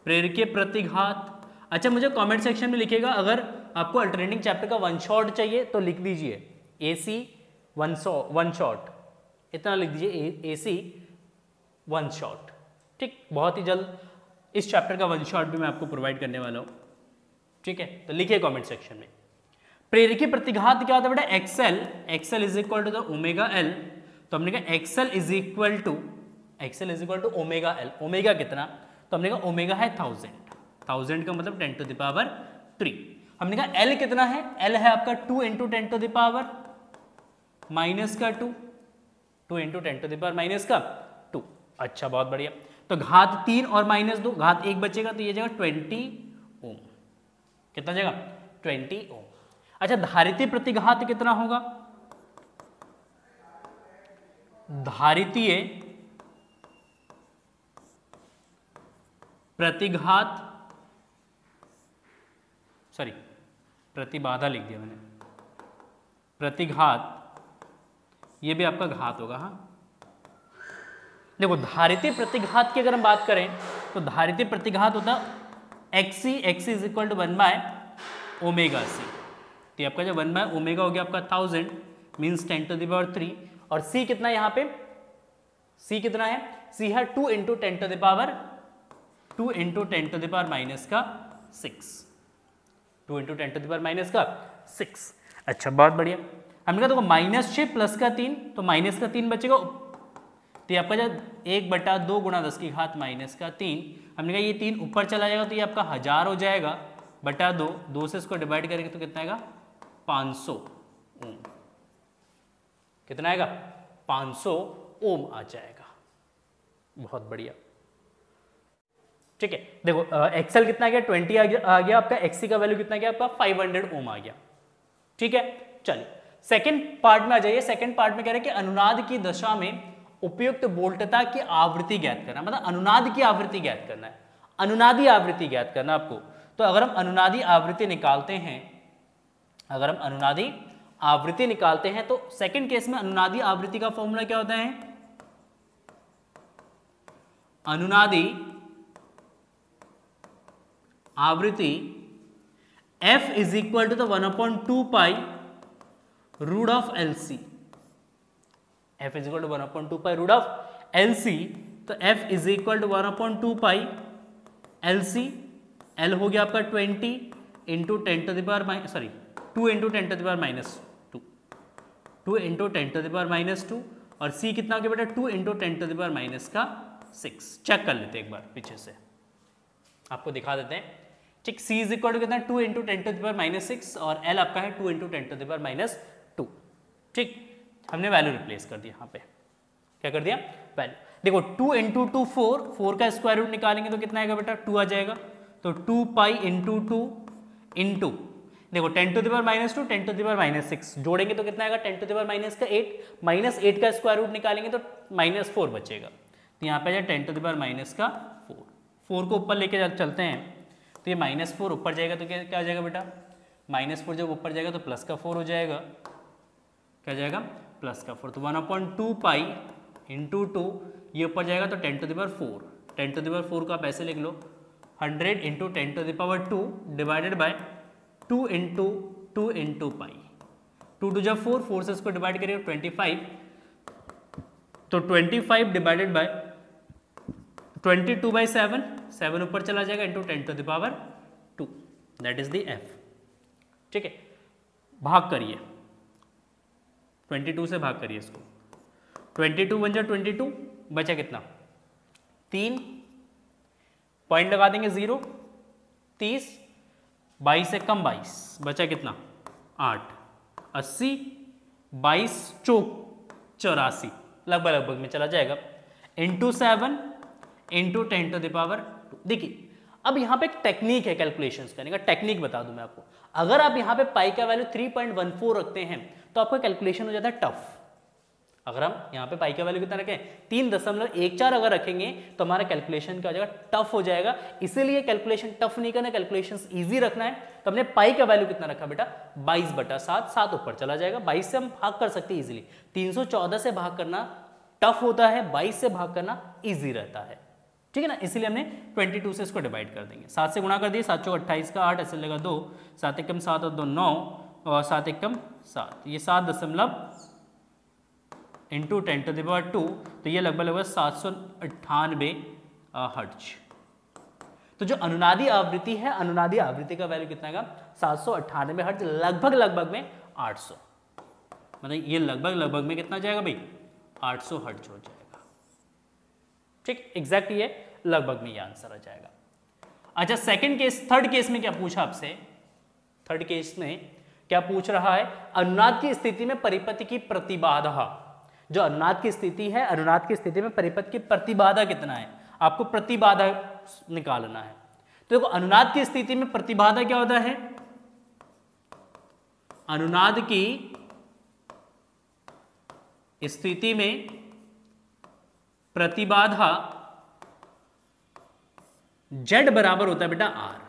प्रेरकीय प्रतिघात, अच्छा मुझे कमेंट सेक्शन में लिखिएगा, अगर आपको अल्टरनेटिंग चैप्टर का 1 शॉट चाहिए तो लिख दीजिए AC 1 शॉट, इतना लिख दीजिए AC 1 शॉट। ठीक, बहुत ही जल्द इस चैप्टर का 1 शॉट भी मैं आपको प्रोवाइड करने वाला हूं। ठीक है, तो लिखिए कमेंट सेक्शन में। प्रेरकीय प्रतिघात क्या होता है बेटा? XL is equal to the ω_L, तो हमने कहा XL is equal to ω_L। Omega कितना? तो हमने कहा ओमेगा है 1000 का मतलब 10⁻3। हमने कहा L कितना है? L है आपका 2 × 10⁻⁻², 2 × 10⁻²। अच्छा, बहुत बढ़िया। तो घात 3 और -2, घात 1 बचेगा, तो ये जाएगा 20 ओम। कितना जाएगा? 20 ओम। अच्छा, धारितीय प्रतिघात कितना होगा? धारितीय प्रतिघात, सॉरी प्रतिबाधा लिख दिया मैंने, प्रतिघात, ये भी आपका घात होगा। हाँ, देखो धारितीय प्रतिघात की अगर हम बात करें तो धारितीय प्रतिघात होता XC is equal to 1/ω_c। तो आपका जो 1/ω हो गया आपका 1000 मीन्स 10⁻3, और C कितना है यहाँ पे? C कितना है? C है 2 × 10⁻⁻6, 2 × 10⁻6। अच्छा, बहुत बढ़िया। हमने कहा देखो -6 प्लस का 3, तो माइनस का 3 बचेगा, तो ये आपका जब 1/2 × 10⁻³ हमने कहा ये 3 ऊपर चला जाएगा, तो ये आपका 1000 हो जाएगा बटा 2 से इसको डिवाइड करेंगे तो कितना आएगा? 500 ओम। कितना आएगा? 500 ओम आ जाएगा। बहुत बढ़िया। ठीक है, देखो एक्सएल कितना गया 20 आ गया आपका, एक्सी का वैल्यू कितना गया आपका 500 ओम आ गया। ठीक है, चलिए सेकंड पार्ट में आ जाइए। सेकंड पार्ट में कह रहे हैं कि अनुनाद की दशा में उपयुक्त वोल्टता की आवृत्ति ज्ञात करना, मतलब अनुनाद की आवृत्ति ज्ञात करना है, अनुनादी आवृत्ति ज्ञात करना आपको। तो अगर हम अनुनादी आवृत्ति निकालते हैं, अगर हम अनुनादी आवृत्ति निकालते हैं तो सेकंड केस में अनुनादी आवृत्ति का फॉर्मूला क्या होता है, अनुनादी आवृत्ति F is equal to the 1/2 pi root of LC। F is equal to 1/2 pi root of LC, तो F is equal to 1/2 pi LC, L हो गया आपका 20 into 10 to the power sorry 2 into 10 to the power -2, 2 into 10 to the power -2, और C कितना हो गया बेटा 2 into 10 to the power -6। Check कर लेते हैं एक बार पीछे से, आपको दिखा देते हैं। ठीक, C इज इक्वल टू कितना 2 इंटू 10 टू द पावर -6 और L आपका है 2 इंटू 10 टू द पावर -2। ठीक, हमने वैल्यू रिप्लेस कर दिया यहाँ पे, क्या कर दिया वैल्यू। देखो 2 इंटू 2 4 का स्क्वायर रूट निकालेंगे तो कितना आएगा बेटा 2 आ जाएगा, तो 2 पाई इंटू 2 इंटू देखो 10 to the power -2 10 to the power -6 जोड़ेंगे तो कितना आएगा 10 टू द पावर -8 का स्क्वायर रूट निकालेंगे तो -4 बचेगा, तो यहाँ पे जाए 10 टू द पावर -4 को ऊपर लेके चलते हैं तो ये -4 ऊपर जाएगा तो क्या आ जाएगा बेटा, -4 जब ऊपर जाएगा तो प्लस का 4 हो जाएगा, क्या जाएगा प्लस का 4, तो 1/2 पाई इंटू 2 ये ऊपर जाएगा तो 10 to the power 4, 10 to the power 4 को आप ऐसे लिख लो 100 into 10 to the power 2 divided by 2 into pi, 2 जब 4 से इसको डिवाइड करिए 25, तो 25 डिवाइडेड बाय 22/7, 7 ऊपर चला जाएगा into 10 to the power 2, that is the F। ठीक है, भाग करिए 22 से भाग करिए इसको, 22 बन जाए 22, बचा कितना 3, पॉइंट लगा देंगे 0, 30, 22 से कम 22, बचा कितना 8, 80, 22 चौक 84 लगभग में चला जाएगा, into 7 into 10 to the power 2। देखिए अब यहाँ पे एक टेक्निक है कैलकुलेशंस करने का, टेक्निक बता दूं मैं आपको। अगर आप यहाँ पे पाई का वैल्यू 3.14 रखते हैं तो आपका कैलकुलेशन हो जाता है टफ। अगर हम यहाँ पे पाई का वैल्यू कितना रखें 3.14 अगर रखेंगे तो हमारा कैलकुलेशन क्या हो जाएगा टफ हो जाएगा। इसीलिए कैलकुलेशन टफ नहीं करना, कैलकुलेशन इजी रखना है। तो हमने पाई का वैल्यू कितना रखा बेटा 22/7, 7 ऊपर चला जाएगा, 22 से हम भाग कर सकते हैं इजीली। 314 से भाग करना टफ होता है, 22 से भाग करना ईजी रहता है, ठीक है ना। इसीलिए हमने 22 से इसको डिवाइड कर देंगे, 7 से गुणा कर दिए, 7 चौक 28 का 8 ऐसे लगेगा 2, 7 एकम 7 और 2 9 और 7 एकम 7, ये 7 दशमलव इंटू 10 टू द पावर 2, तो ये लगभग 798 हर्ट्ज। तो जो अनुनादी आवृत्ति है, अनुनादी आवृत्ति का वैल्यू कितना है 798 हर्ट्ज, लगभग में 800, मतलब ये लगभग में कितना जाएगा भाई 800 हर्ट्ज हो जाएगा, ठीक। एग्जैक्ट ये लगभग में ये आंसर आ जाएगा। अच्छा सेकंड केस, थर्ड केस में क्या पूछा आपसे, थर्ड केस में क्या पूछ रहा है, अनुनाद की स्थिति में परिपथ की प्रतिबाधा, जो अनुनाद की स्थिति है, अनुनाद की स्थिति में परिपथ की प्रतिबाधा कितना है, आपको प्रतिबाधा निकालना है। तो देखो अनुनाद की स्थिति में प्रतिबाधा क्या होता है, अनुनाद की स्थिति में प्रतिबाधा Z बराबर होता है बेटा R।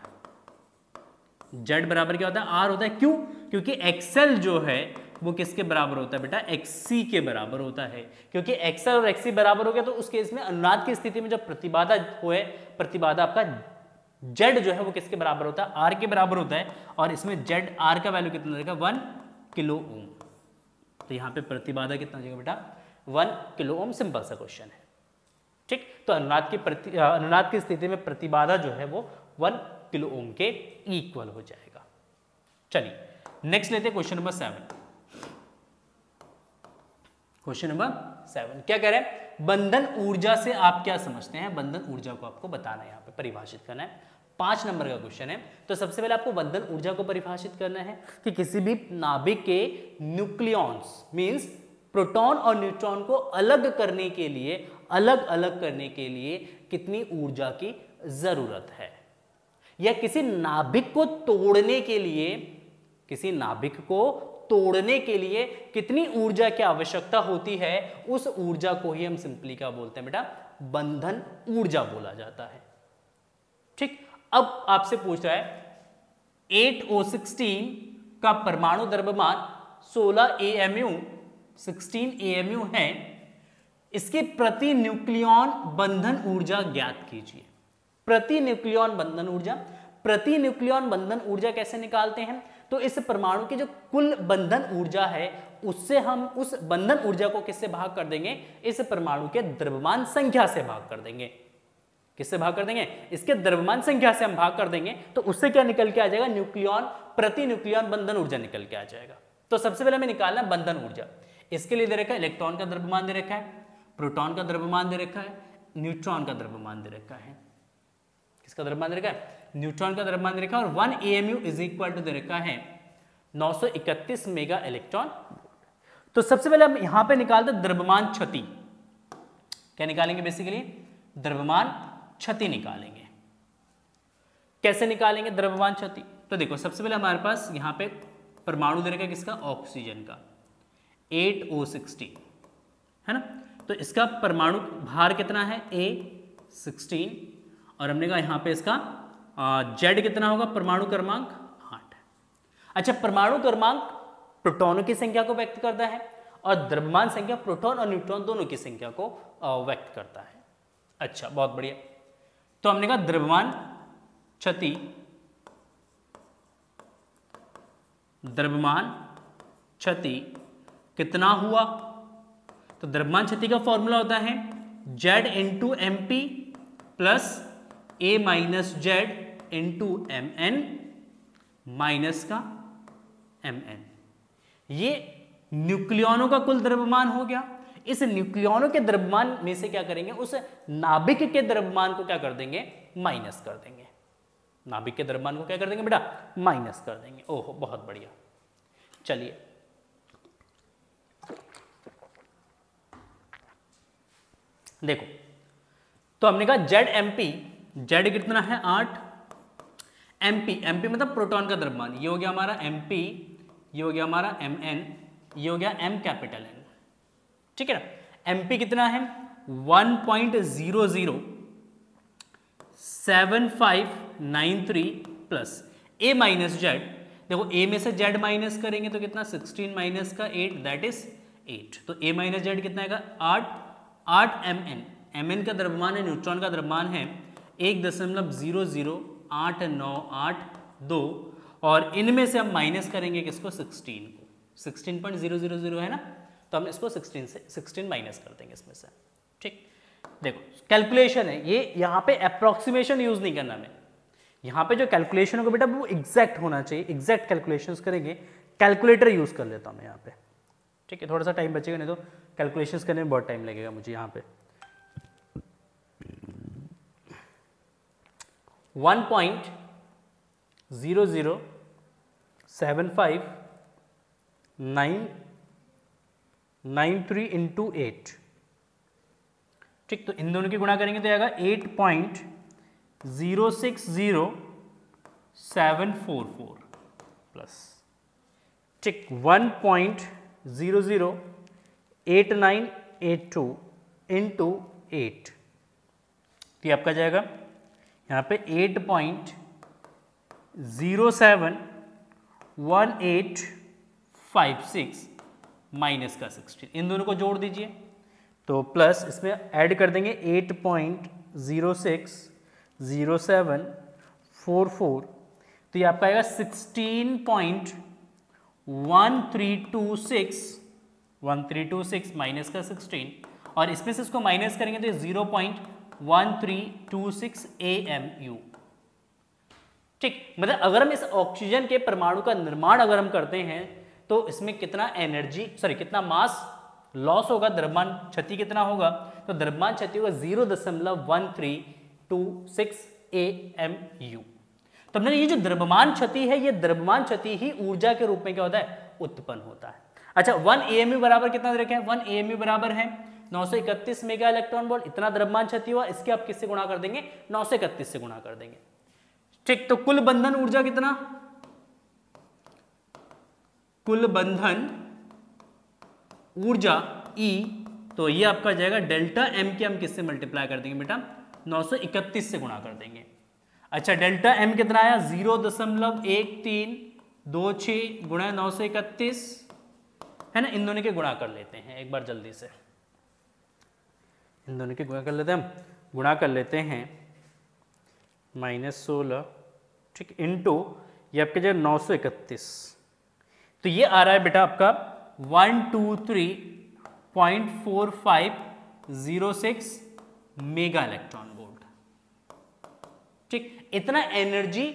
Z बराबर क्या होता है R होता है, क्यों, क्योंकि XL जो है वो किसके बराबर होता है बेटा XC के बराबर होता है, क्योंकि XL और XC बराबर हो गया तो उस केस में अनुनाद की स्थिति में जब प्रतिबाधा हो है, प्रतिबाधा आपका Z जो है वो किसके बराबर होता है R के बराबर होता है, और इसमें Z R का वैल्यू कितना रहेगा 1 किलो ओम। तो यहाँ पे प्रतिबाधा कितना हो जाएगा बेटा 1 किलो ओम, सिंपल सा क्वेश्चन है, ठीक। तो अनुनाद की स्थिति में प्रतिबाधा जो है वो 1 किलो ओम के इक्वल हो जाएगा। चलिए नेक्स्ट लेते हैं क्वेश्चन नंबर 7। क्वेश्चन नंबर 7 क्या कह रहे हैं, बंधन ऊर्जा से आप क्या समझते हैं, बंधन ऊर्जा को आपको बताना है, यहाँ पे परिभाषित करना है। 5 नंबर का क्वेश्चन है। तो सबसे पहले आपको बंधन ऊर्जा को परिभाषित करना है कि किसी भी नाभिक के न्यूक्लियॉन्स मींस प्रोटॉन और न्यूट्रॉन को अलग करने के लिए अलग अलग करने के लिए कितनी ऊर्जा की जरूरत है, या किसी नाभिक को तोड़ने के लिए, किसी नाभिक को तोड़ने के लिए कितनी ऊर्जा की आवश्यकता होती है, उस ऊर्जा को ही हम सिंपली क्या बोलते हैं बेटा, बंधन ऊर्जा बोला जाता है। ठीक, अब आपसे पूछ रहा है 8O16 का परमाणु द्रव्यमान 16 AMU 16 AMU है, इसके प्रति न्यूक्लियॉन बंधन ऊर्जा ज्ञात कीजिए। प्रति न्यूक्लियॉन बंधन ऊर्जा, प्रति न्यूक्लियॉन बंधन ऊर्जा कैसे निकालते हैं, तो इस परमाणु की जो कुल बंधन ऊर्जा है उससे हम उस बंधन ऊर्जा को किससे भाग कर देंगे, इस परमाणु के द्रव्यमान संख्या से भाग कर देंगे। किससे भाग कर देंगे, इसके द्रव्यमान संख्या से हम भाग कर देंगे, तो उससे क्या निकल के आ जाएगा, न्यूक्लियॉन, प्रति न्यूक्लियॉन बंधन ऊर्जा निकल के आ जाएगा। तो सबसे पहले हमें निकालना है बंधन ऊर्जा। इसके लिए दे रखा है इलेक्ट्रॉन का द्रव्यमान दे रखा है, प्रोटॉन का द्रव्यमान दे रखा है, न्यूट्रॉन का द्रव्यमान दे रखा है। किसका द्रव्यमान दे रखा है, न्यूट्रॉन का द्रव्यमान दे रखा है, और 1 AMU इज इक्वल टू दे रखा है 931 मेगा इलेक्ट्रॉन। तो सबसे पहले हम यहां पे निकालते द्रव्यमान क्षति। क्या निकालेंगे, बेसिकली द्रव्यमान क्षति निकालेंगे। कैसे निकालेंगे द्रव्यमान क्षति, तो देखो सबसे पहले हमारे पास यहां पे परमाणु दे रखा है किसका, ऑक्सीजन का 8O16 है ना। तो इसका परमाणु भार कितना है, A16, और हमने कहा यहां पे इसका Z कितना होगा, परमाणु क्रमांक 8। अच्छा, परमाणु क्रमांक प्रोटॉनों की संख्या को व्यक्त करता है और द्रव्यमान संख्या प्रोटॉन और न्यूट्रॉन दोनों की संख्या को व्यक्त करता है। अच्छा, बहुत बढ़िया। तो हमने कहा द्रव्यमान क्षति, द्रव्यमान क्षति कितना हुआ, तो द्रव्यमान क्षति का फॉर्मूला होता है Z into MP plus A minus Z into Mn minus का Mn। ये न्यूक्लियॉनों का कुल द्रव्यमान हो गया। इस न्यूक्लियॉनों के द्रव्यमान में से क्या करेंगे, उस नाभिक के द्रव्यमान को क्या कर देंगे, माइनस कर देंगे। नाभिक के द्रव्यमान को क्या कर देंगे बेटा, माइनस कर देंगे। ओहो, बहुत बढ़िया। चलिए देखो, तो हमने कहा ZMP, Z कितना है 8, MP मतलब प्रोटॉन का द्रव्यमान, ये हो गया हमारा MP, ये हो गया हमारा Mn, ये हो गया M कैपिटल N, ठीक है ना। MP कितना है 1.007593 प्लस A माइनस Z। देखो A में से Z माइनस करेंगे तो कितना, 16 माइनस का 8 दैट इज 8। तो A माइनस Z कितना आएगा 8 Mn। Mn का द्रव्यमान है, न्यूट्रॉन का द्रव्यमान है 1.00892, और इनमें से हम माइनस करेंगे किसको, 16 को। 16.000 है ना, तो हम इसको 16 माइनस कर देंगे इसमें से। ठीक, देखो कैलकुलेशन है ये, यहाँ पे अप्रोक्सीमेशन यूज नहीं करना हमें। यहाँ पे जो कैलकुलेशन होगा बेटा वो एग्जैक्ट होना चाहिए, एग्जैक्ट कैलकुलेशंस करेंगे। कैलकुलेटर यूज कर लेता हूँ मैं यहाँ पे, ठीक है, थोड़ा सा टाइम बचेगा, नहीं तो कैलकुलेशंस करने में बहुत टाइम लगेगा मुझे। यहाँ पे 1.0075993 इंटू 8, ठीक, तो इन दोनों की गुणा करेंगे तो आएगा 8.060744 प्लस, ठीक, 1.008982 इंटू 8, तो ये आपका जाएगा यहाँ पे 8.071856 माइनस का 16, इन दोनों को जोड़ दीजिए तो प्लस इसमें ऐड कर देंगे 8.060744, तो ये आपका आएगा 16.1326 माइनस का 16, और इसमें से इसको माइनस करेंगे तो 0.1326 AMU। ठीक, मतलब अगर हम इस ऑक्सीजन के परमाणु का निर्माण अगर हम करते हैं तो इसमें कितना एनर्जी, कितना मास लॉस होगा, द्रव्यमान क्षति कितना होगा, तो द्रव्यमान क्षति होगा 0.1326 AMU। तो हमने ये जो द्रव्यमान क्षति है, ये द्रव्यमान क्षति ही ऊर्जा के रूप में क्या होता है, उत्पन्न होता है। अच्छा, 1 AMU बराबर कितना दे रखा है, 1 AMU बराबर है 931 मेगा इलेक्ट्रॉन वोल्ट, इतना द्रव्यमान क्षति हुआ, इसके आप किससे गुणा कर देंगे, 931 से गुणा कर देंगे। ठीक, तो कुल बंधन ऊर्जा कितना, कुल बंधन ऊर्जा E, तो ये आपका जाएगा डेल्टा M के हम किससे मल्टीप्लाई कर देंगे बेटा, 931 से गुणा कर देंगे। अच्छा, डेल्टा M कितना आया, 0.1326 गुणा 931 है ना, इन दोनों के गुणा कर लेते हैं एक बार जल्दी से, इन दोनों के गुणा कर लेते हैं हम, गुणा कर लेते हैं -16, ठीक, इंटू ये आपके जो 931, तो ये आ रहा है बेटा आपका 123.4506 मेगा इलेक्ट्रॉन वोल्ट। ठीक, इतना एनर्जी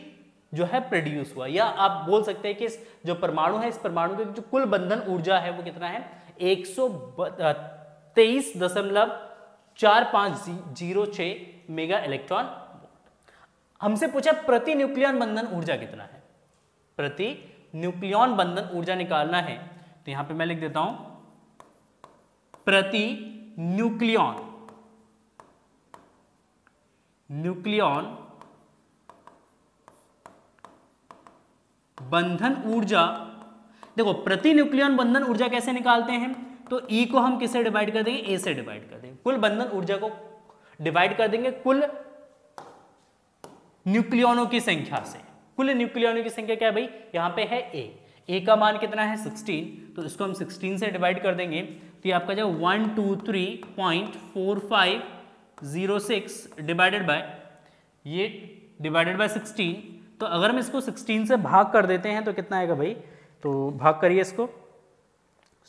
जो है प्रोड्यूस हुआ, या आप बोल सकते हैं कि इस जो परमाणु है, इस परमाणु की जो कुल बंधन ऊर्जा है वो कितना है, 123.4506 मेगा इलेक्ट्रॉन वोल्ट। हमसे पूछा प्रति न्यूक्लियन बंधन ऊर्जा कितना है, प्रति न्यूक्लियन बंधन ऊर्जा निकालना है, तो यहां पे मैं लिख देता हूं प्रति न्यूक्लियन बंधन ऊर्जा। देखो, प्रति न्यूक्लियन बंधन ऊर्जा कैसे निकालते हैं, तो E को हम किससे डिवाइड कर देंगे, A से डिवाइड कर देंगे, कुल बंधन ऊर्जा को डिवाइड कर देंगे कुल न्यूक्लियनों की संख्या से। कुल न्यूक्लियनों की संख्या क्या है भाई, यहां पे है A का मान कितना है 16, तो इसको हम 16 से डिवाइड कर देंगे, तो ये आपका जो 123.4506 डिवाइडेड बाय 16, तो अगर हम इसको 16 से भाग कर देते हैं तो कितना आएगा भाई, तो भाग करिए इसको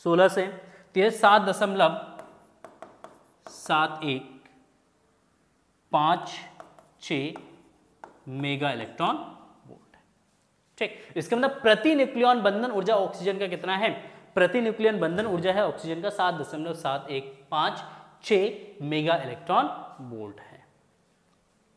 16 से, तो ये 7.7156 मेगा इलेक्ट्रॉन वोल्ट है। ठीक, इसका मतलब प्रति न्यूक्लियन बंधन ऊर्जा ऑक्सीजन का कितना है, प्रति न्यूक्लियन बंधन ऊर्जा है ऑक्सीजन का 7.7156 मेगा इलेक्ट्रॉन वोल्ट है।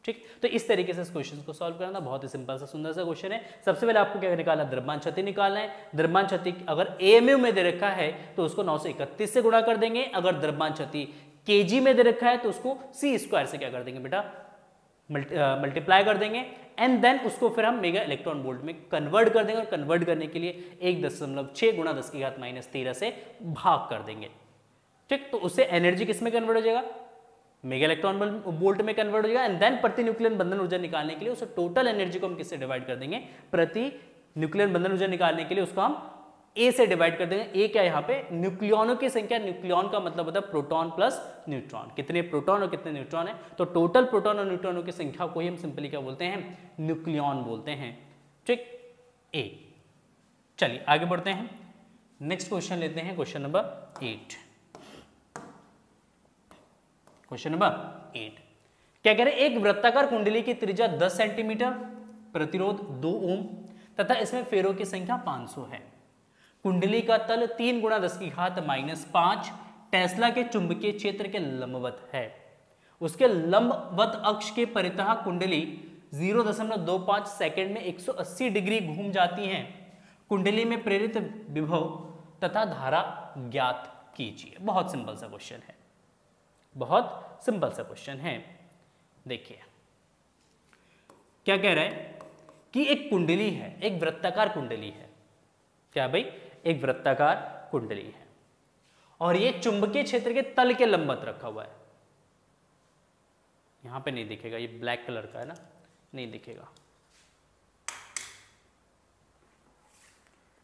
ठीक, तो इस तरीके से इस क्वेश्चन को सॉल्व करना बहुत ही सिंपल सा सुंदर सा क्वेश्चन है। सबसे पहले आपको क्या निकालना है, द्रव्यमान क्षति निकालना है। द्रव्यमान क्षति अगर AMU में दे रखा है तो उसको 931 से गुणा कर देंगे, अगर द्रव्यमान क्षति kg में दे रखा है तो उसको c² से क्या कर देंगे बेटा, मल्टीप्लाई कर देंगे, एंड देन उसको फिर हम मेगा इलेक्ट्रॉन वोल्ट में कन्वर्ट कर देंगे, और कन्वर्ट करने के लिए 1.6 गुणा 10⁻⁻13 से भाग कर देंगे। ठीक, तो उससे एनर्जी किस में कन्वर्ट हो जाएगा, मेगा इलेक्ट्रॉन वोल्ट में कन्वर्ट हो जाएगा, एंड देन प्रति न्यूक्लियन बंधन ऊर्जा निकालने के लिए उस टोटल एनर्जी को हम किससे डिवाइड कर देंगे, प्रति न्यूक्लियन बंधन ऊर्जा निकालने के लिए उसको हम A से डिवाइड कर देंगे। A क्या है यहाँ पे, न्यूक्लियनों की संख्या, न्यूक्लियन का मतलब होता है प्रोटॉन प्लस न्यूट्रॉन, कितने प्रोटॉन और कितने न्यूट्रॉन है, तो टोटल प्रोटॉन और न्यूट्रॉनों की संख्या को ही हम सिंपली क्या बोलते हैं, न्यूक्लियन बोलते हैं। ठीक, A। चलिए आगे बढ़ते हैं, नेक्स्ट क्वेश्चन लेते हैं, क्वेश्चन नंबर 8। क्वेश्चन नंबर 8 क्या कह रहे हैं, एक वृत्ताकार कुंडली की त्रिज्या 10 सेंटीमीटर, प्रतिरोध 2 ओम तथा इसमें फेरों की संख्या 500 है। कुंडली का तल 3 × 10⁻⁻5 टेस्ला के चुंबकीय क्षेत्र के लंबवत है। उसके लंबवत अक्ष के परितः कुंडली 0.25 सेकंड में 180 डिग्री घूम जाती है। कुंडली में प्रेरित विभव तथा धारा ज्ञात कीजिए। बहुत सिंपल सा क्वेश्चन है, बहुत सिंपल सा क्वेश्चन है। देखिए क्या कह रहा है कि एक कुंडली है, एक वृत्ताकार कुंडली है। क्या भाई, एक वृत्ताकार कुंडली है और ये चुंबकीय क्षेत्र के तल के लंबवत रखा हुआ है। यहां पे नहीं दिखेगा, ये ब्लैक कलर का है ना, नहीं दिखेगा।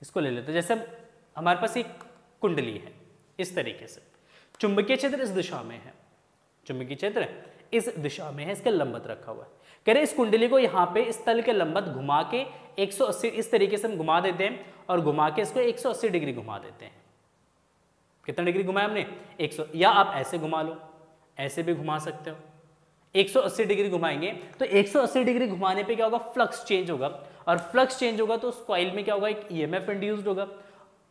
इसको ले लेते, जैसे हमारे पास एक कुंडली है इस तरीके से, चुंबकीय क्षेत्र इस दिशा में है, चुंबकीय क्षेत्र इस दिशा में है, इसके लंबवत रखा हुआ है। कह रहे इस कुंडली को यहाँ पे इस तल के लंबवत घुमा के 180 इस तरीके से हम घुमा देते हैं और घुमा के इसको 180 डिग्री घुमा देते हैं। कितना डिग्री घुमाया हमने, 100, या आप ऐसे घुमा लो, ऐसे भी घुमा सकते हो। 180 डिग्री घुमाएंगे तो 180 डिग्री घुमाने पे क्या होगा, फ्लक्स चेंज होगा, और फ्लक्स चेंज होगा तो उस कॉइल में क्या होगा, एक ईएमएफ इंड्यूस्ड होगा।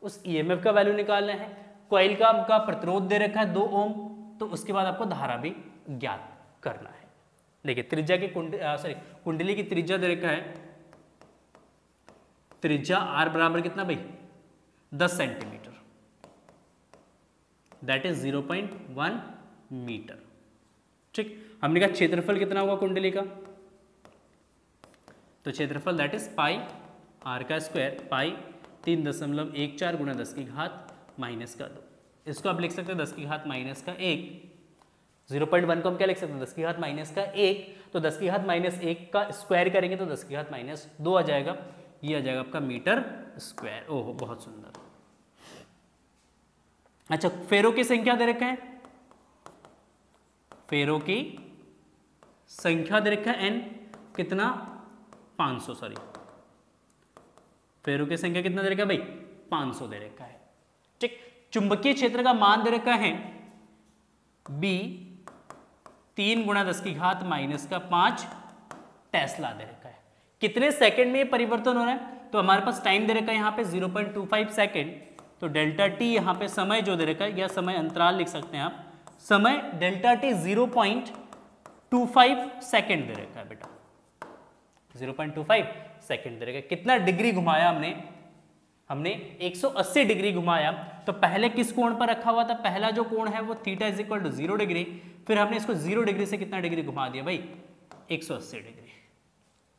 उस ईएमएफ का वैल्यू निकालना है। कॉइल का प्रतिरोध दे रखा है 2 ओम, तो उसके बाद आपको धारा भी ज्ञात करना है। देखिए त्रिज्या की कुंडली की त्रिज्या दे रखा है, त्रिज्या R बराबर कितना भाई, 10 सेंटीमीटर। That is 0.1 metre. ठीक, हमने कहा क्षेत्रफल कितना होगा कुंडली का, तो क्षेत्रफल दैट इज पाई आर का स्क्वायर, पाई 3.14 गुणा 10 की घात माइनस का 2। इसको आप लिख सकते हैं 10 की घात माइनस का 1। 0.1 को हम क्या लिख सकते हैं 10 की घात माइनस का 1, तो 10 की घात माइनस 1 का स्क्वायर करेंगे तो 10 की घात माइनस 2 आ जाएगा, ये आ जाएगा आपका मीटर स्क्वायर। ओहो बहुत सुंदर। अच्छा, फेरों की संख्या दे रखा है, फेरों की संख्या दे रखा है n कितना 500, सॉरी फेरों की संख्या कितना दे रखा है भाई 500 दे रखा है। ठीक, चुंबकीय क्षेत्र का मान दे रखा है b 3 गुणा 10 की घात माइनस का 5 टेस्ला दे रखा है। कितने सेकंड में ये परिवर्तन हो रहा है, तो हमारे पास टाइम दे रखा है यहाँ पे 0.25 सेकंड, तो डेल्टा टी यहाँ पे समय जो दे रखा है या समय अंतराल लिख सकते हैं आप, समय डेल्टा टी 0.25 सेकंड दे रखा है बेटा, 0.25 सेकंड दे रखा है। कितना डिग्री घुमाया हमने 180 डिग्री घुमाया। तो पहले किस कोण पर रखा हुआ था, पहला जो कोण है वो theta is equal to 0 degree, फिर हमने इसको 0 डिग्री से कितना डिग्री घुमा दिया भाई 180 डिग्री।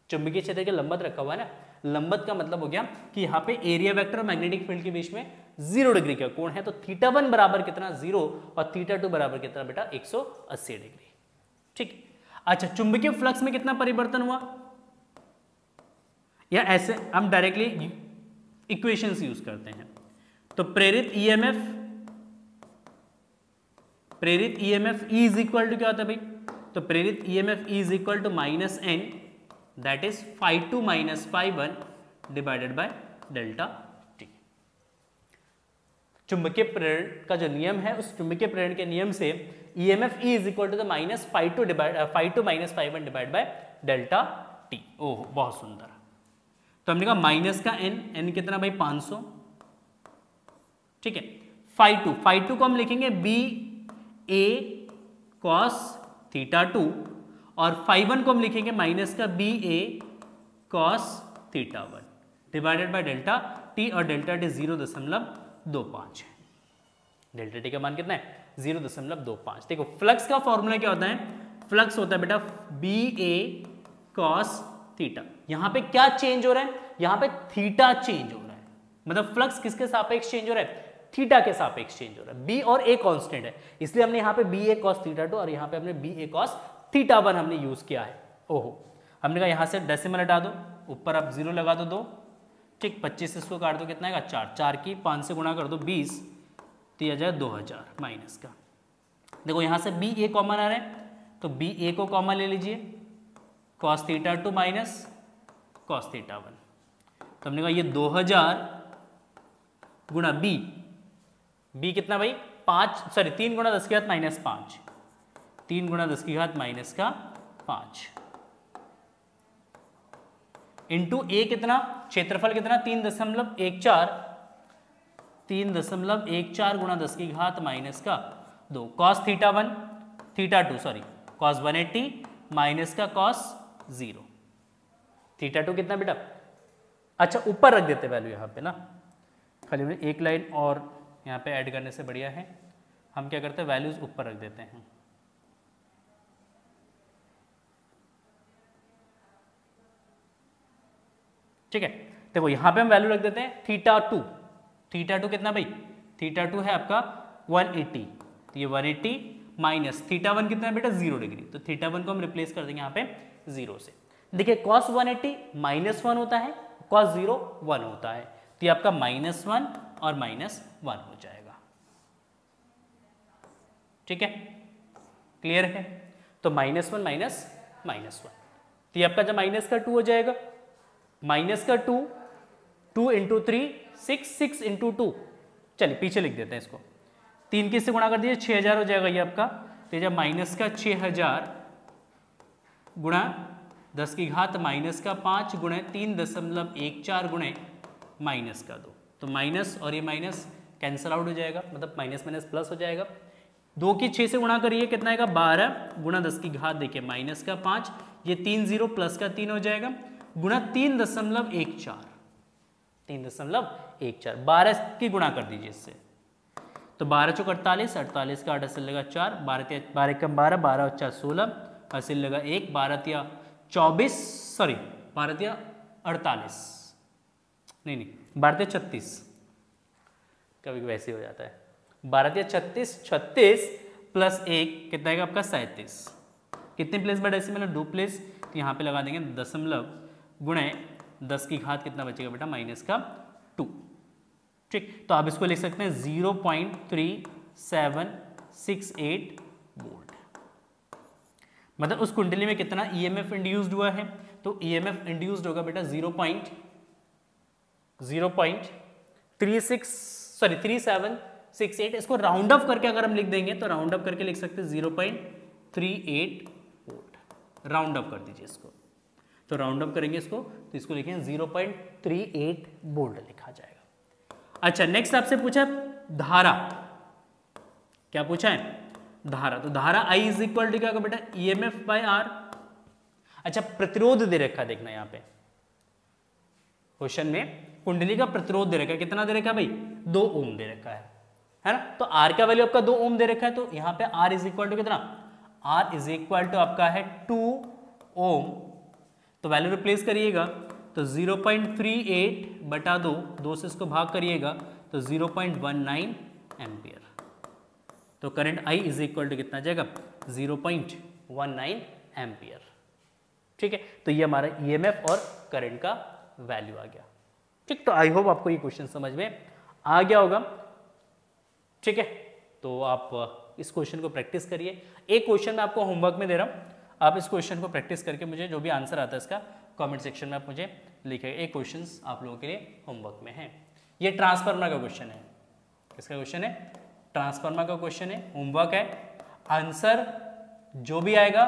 चुंबकीय क्षेत्र के लंबवत रखा हुआ है ना, लंबवत का मतलब हो गया कि यहाँ पे एरिया वेक्टर और मैग्नेटिक फील्ड के बीच में 0 डिग्री का कोण है, तो θ1 बराबर कितना 0 और θ2 बराबर कितना बेटा 180 डिग्री। ठीक, अच्छा चुंबकीय फ्लक्स में कितना परिवर्तन हुआ, या ऐसे हम डायरेक्टली इक्वेशंस यूज करते हैं। तो प्रेरित EMF E is equal to क्या होता है भाई, तो प्रेरित EMF E is equal to minus n that is φ2 minus φ1 divided by delta t। चुंबकीय प्रेरण का जो नियम है, उस चुंबकीय प्रेरण के नियम से EMF E is equal to the minus φ2 minus φ1 divide by delta t। ओह बहुत सुंदर। तो हमने कहा माइनस का n कितना भाई 500। ठीक है, φ2 को हम लिखेंगे बी ए कॉस θ2 और φ1 को हम लिखेंगे माइनस का B A cos θ1 divided by delta T, और डेल्टा टी 0.25 है। डेल्टा टी का मान कितना है 0.25। देखो फ्लक्स का फॉर्मूला क्या होता है, फ्लक्स होता है बेटा बी ए कॉस थीटा। यहां पे क्या चेंज हो रहा है, यहां पे थीटा चेंज हो रहा है, मतलब फ्लक्स किसके सापेक्ष चेंज हो रहा है, थीटा के सापेक्ष चेंज हो रहा है। बी और ए कांस्टेंट है, इसलिए हमने यहाँ पे बी ए कॉस θ2 और यहाँ पे हमने बी ए कॉस θ1 हमने यूज किया है। ओहो, हमने कहा यहाँ से डेसिमल हटा दो, ऊपर आप 0 लगा दो 2। ठीक, 25 से इसको काट दो कितना है 4, 4 की 5 से गुणा कर दो 20, तो यह जाए 2000 माइनस का। देखो यहाँ से बी ए कॉमन आ रहा है, तो बी ए को कॉमन ले लीजिए, कॉस θ2 माइनस कॉस θ1। तो हमने कहा ये 2000 गुणा बी कितना भाई 3 गुणा 10 की घात माइनस 5, 3 गुणा 10 की घात माइनस का 5 इंटू ए कितना, क्षेत्रफल कितना 3.14 गुणा 10 की घात माइनस का 2, कॉस θ2 सॉरी कॉस 180 माइनस का कॉस 0। θ2 कितना बेटा, अच्छा ऊपर रख देते वैल्यू यहाँ पे ना, खाली हमने एक लाइन और यहाँ पे ऐड करने से बढ़िया है हम क्या करते हैं वैल्यूज ऊपर रख देते हैं। ठीक है, देखो यहाँ पे हम वैल्यू रख देते हैं θ2 कितना भाई, θ2 है आपका 180, तो ये 180 माइनस θ1 कितना है बेटा 0 डिग्री, तो θ1 को हम रिप्लेस कर देंगे यहाँ पे 0 से। देखिए cos 180 -1 होता है, cos 0 1 होता है, तो ये आपका -1 और -1 हो जाएगा। ठीक है, क्लियर है, तो -1 माइनस -1, तो ये आपका जब माइनस का 2 हो जाएगा, माइनस का 2 इंटू 3 6 इंटू 2, चलिए पीछे लिख देते हैं इसको, 3 किससे गुणा कर दीजिए 6000 हो जाएगा ये आपका, तो जब माइनस का 6000 गुणा 10 की घात माइनस का 5 गुणे 3.14 गुणे माइनस का 2, तो माइनस और ये माइनस कैंसिल आउट हो जाएगा, मतलब माइनस माइनस प्लस हो जाएगा। 2 की 6 से गुणा करिए कितना आएगा 12 गुणा 10 की घात देखिए माइनस का 5, ये 3 0 प्लस का 3 हो जाएगा गुणा 3.14 12 की गुणा कर दीजिए इससे, तो 12 चौक 48, 48 का 8 अस्सी लगा 4, 12 कम 12, 12 और 4 16, अस्सी लगा 1, 12 24, सॉरी 12 48, नहीं 12 36, कभी कभी वैसे हो जाता है, 12 36, 36 प्लस 1 कितना आएगा आपका 37, कितने प्लेस बाय डेसिमल है 2 प्लेस, तो यहाँ पे लगा देंगे दशमलव गुणे 10 की घात कितना बचेगा बेटा -2, ठीक। तो आप इसको लिख सकते हैं 0.3768 वोल्ट, मतलब उस कुंडली में कितना ईएमएफ इंड्यूस्ड हुआ है, तो ईएमएफ इंड्यूस्ड होगा बेटा 3768, इसको राउंड ऑफ करके अगर हम लिख देंगे तो राउंड ऑफ करके लिख सकते हैं 0.38 वोल्ट, राउंड ऑफ कर दीजिए इसको, तो राउंड ऑफ करेंगे इसको तो इसको लिखेंगे 0.38 वोल्ट लिखा जाएगा। अच्छा, नेक्स्ट आपसे पूछा धारा, क्या पूछा है धारा, तो धारा I इज इक्वल टू क्या बेटा EMF बाय R। अच्छा, प्रतिरोध दे रखा, देखना यहाँ पे क्वेश्चन में कुंडली का प्रतिरोध दे रखा है, कितना दे रखा है भाई 2 ओम दे रखा है ना, तो R का वैल्यू आपका 2 ओम दे रखा है, तो यहाँ पे R इज इक्वल टू कितना, R इज इक्वल टू आपका है 2 ओम, तो वैल्यू रिप्लेस करिएगा तो 0.38 बटा 2 से इसको भाग करिएगा तो 0.19 एम्पियर, तो current I is equal to कितना जाएगा 0.19 एम्पियर, ठीक है। तो ये हमारा EMF और करंट का वैल्यू आ गया, ठीक। तो आई होप आपको ये क्वेश्चन समझ में आ गया होगा, ठीक है। तो आप इस क्वेश्चन को प्रैक्टिस करिए, एक क्वेश्चन मैं आपको होमवर्क में दे रहा हूँ, आप इस क्वेश्चन को प्रैक्टिस करके मुझे जो भी आंसर आता है इसका कमेंट सेक्शन में आप मुझे लिखिएगा। एक क्वेश्चन आप लोगों के लिए होमवर्क में है, ये ट्रांसफार्मर का क्वेश्चन है, किसका क्वेश्चन है ट्रांसफार्मर का क्वेश्चन है, होमवर्क है, आंसर जो भी आएगा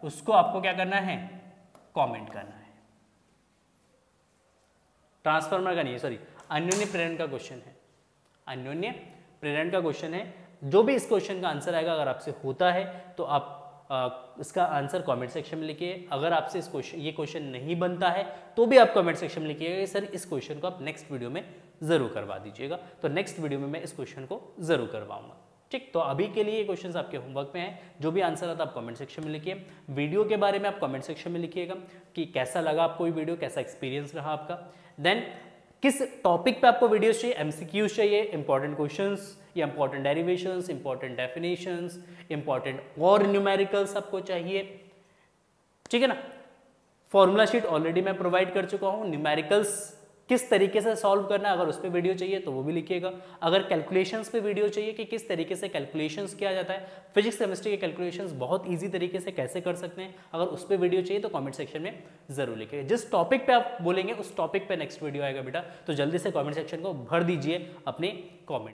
उसको आपको क्या करना है कमेंट करना है। ट्रांसफार्मर का नहीं है, सॉरी अन्योन्य प्रेरण का क्वेश्चन है, अन्योन्य प्रेरण का क्वेश्चन है। जो भी इस क्वेश्चन का आंसर आएगा अगर आपसे होता है तो आप इसका आंसर कमेंट सेक्शन में लिखिए, अगर आपसे ये क्वेश्चन नहीं बनता है तो भी आप कमेंट सेक्शन में लिखिएगा सर इस क्वेश्चन को आप नेक्स्ट वीडियो में जरूर करवा दीजिएगा, तो नेक्स्ट वीडियो में मैं इस क्वेश्चन को जरूर करवाऊंगा, ठीक। तो अभी के लिए ये क्वेश्चंस आपके होमवर्क में हैं, जो भी आंसर आता है आप कमेंट सेक्शन में लिखिए। वीडियो के बारे में आप कमेंट सेक्शन में लिखिएगा कि कैसा लगा आपको ये वीडियो, कैसा एक्सपीरियंस रहा आपका, देन किस टॉपिक पे आपको वीडियोस चाहिए, एमसीक्यूज चाहिए, इंपॉर्टेंट क्वेश्चंस या important derivations, important definitions, important और न्यूमेरिकल्स आपको चाहिए, ठीक है ना। फॉर्मूला शीट ऑलरेडी मैं प्रोवाइड कर चुका हूँ, न्यूमेरिकल्स किस तरीके से सॉल्व करना है अगर उस पर वीडियो चाहिए तो वो भी लिखिएगा। अगर कैलकुलेशंस पे वीडियो चाहिए कि किस तरीके से कैलकुलेशंस किया जाता है, फिजिक्स केमिस्ट्री के कैलकुलेशंस बहुत इजी तरीके से कैसे कर सकते हैं, अगर उस पर वीडियो चाहिए तो कमेंट सेक्शन में जरूर लिखिएगा। जिस टॉपिक पे आप बोलेंगे उस टॉपिक पे नेक्स्ट वीडियो आएगा बेटा, तो जल्दी से कमेंट सेक्शन को भर दीजिए अपने कॉमेंट।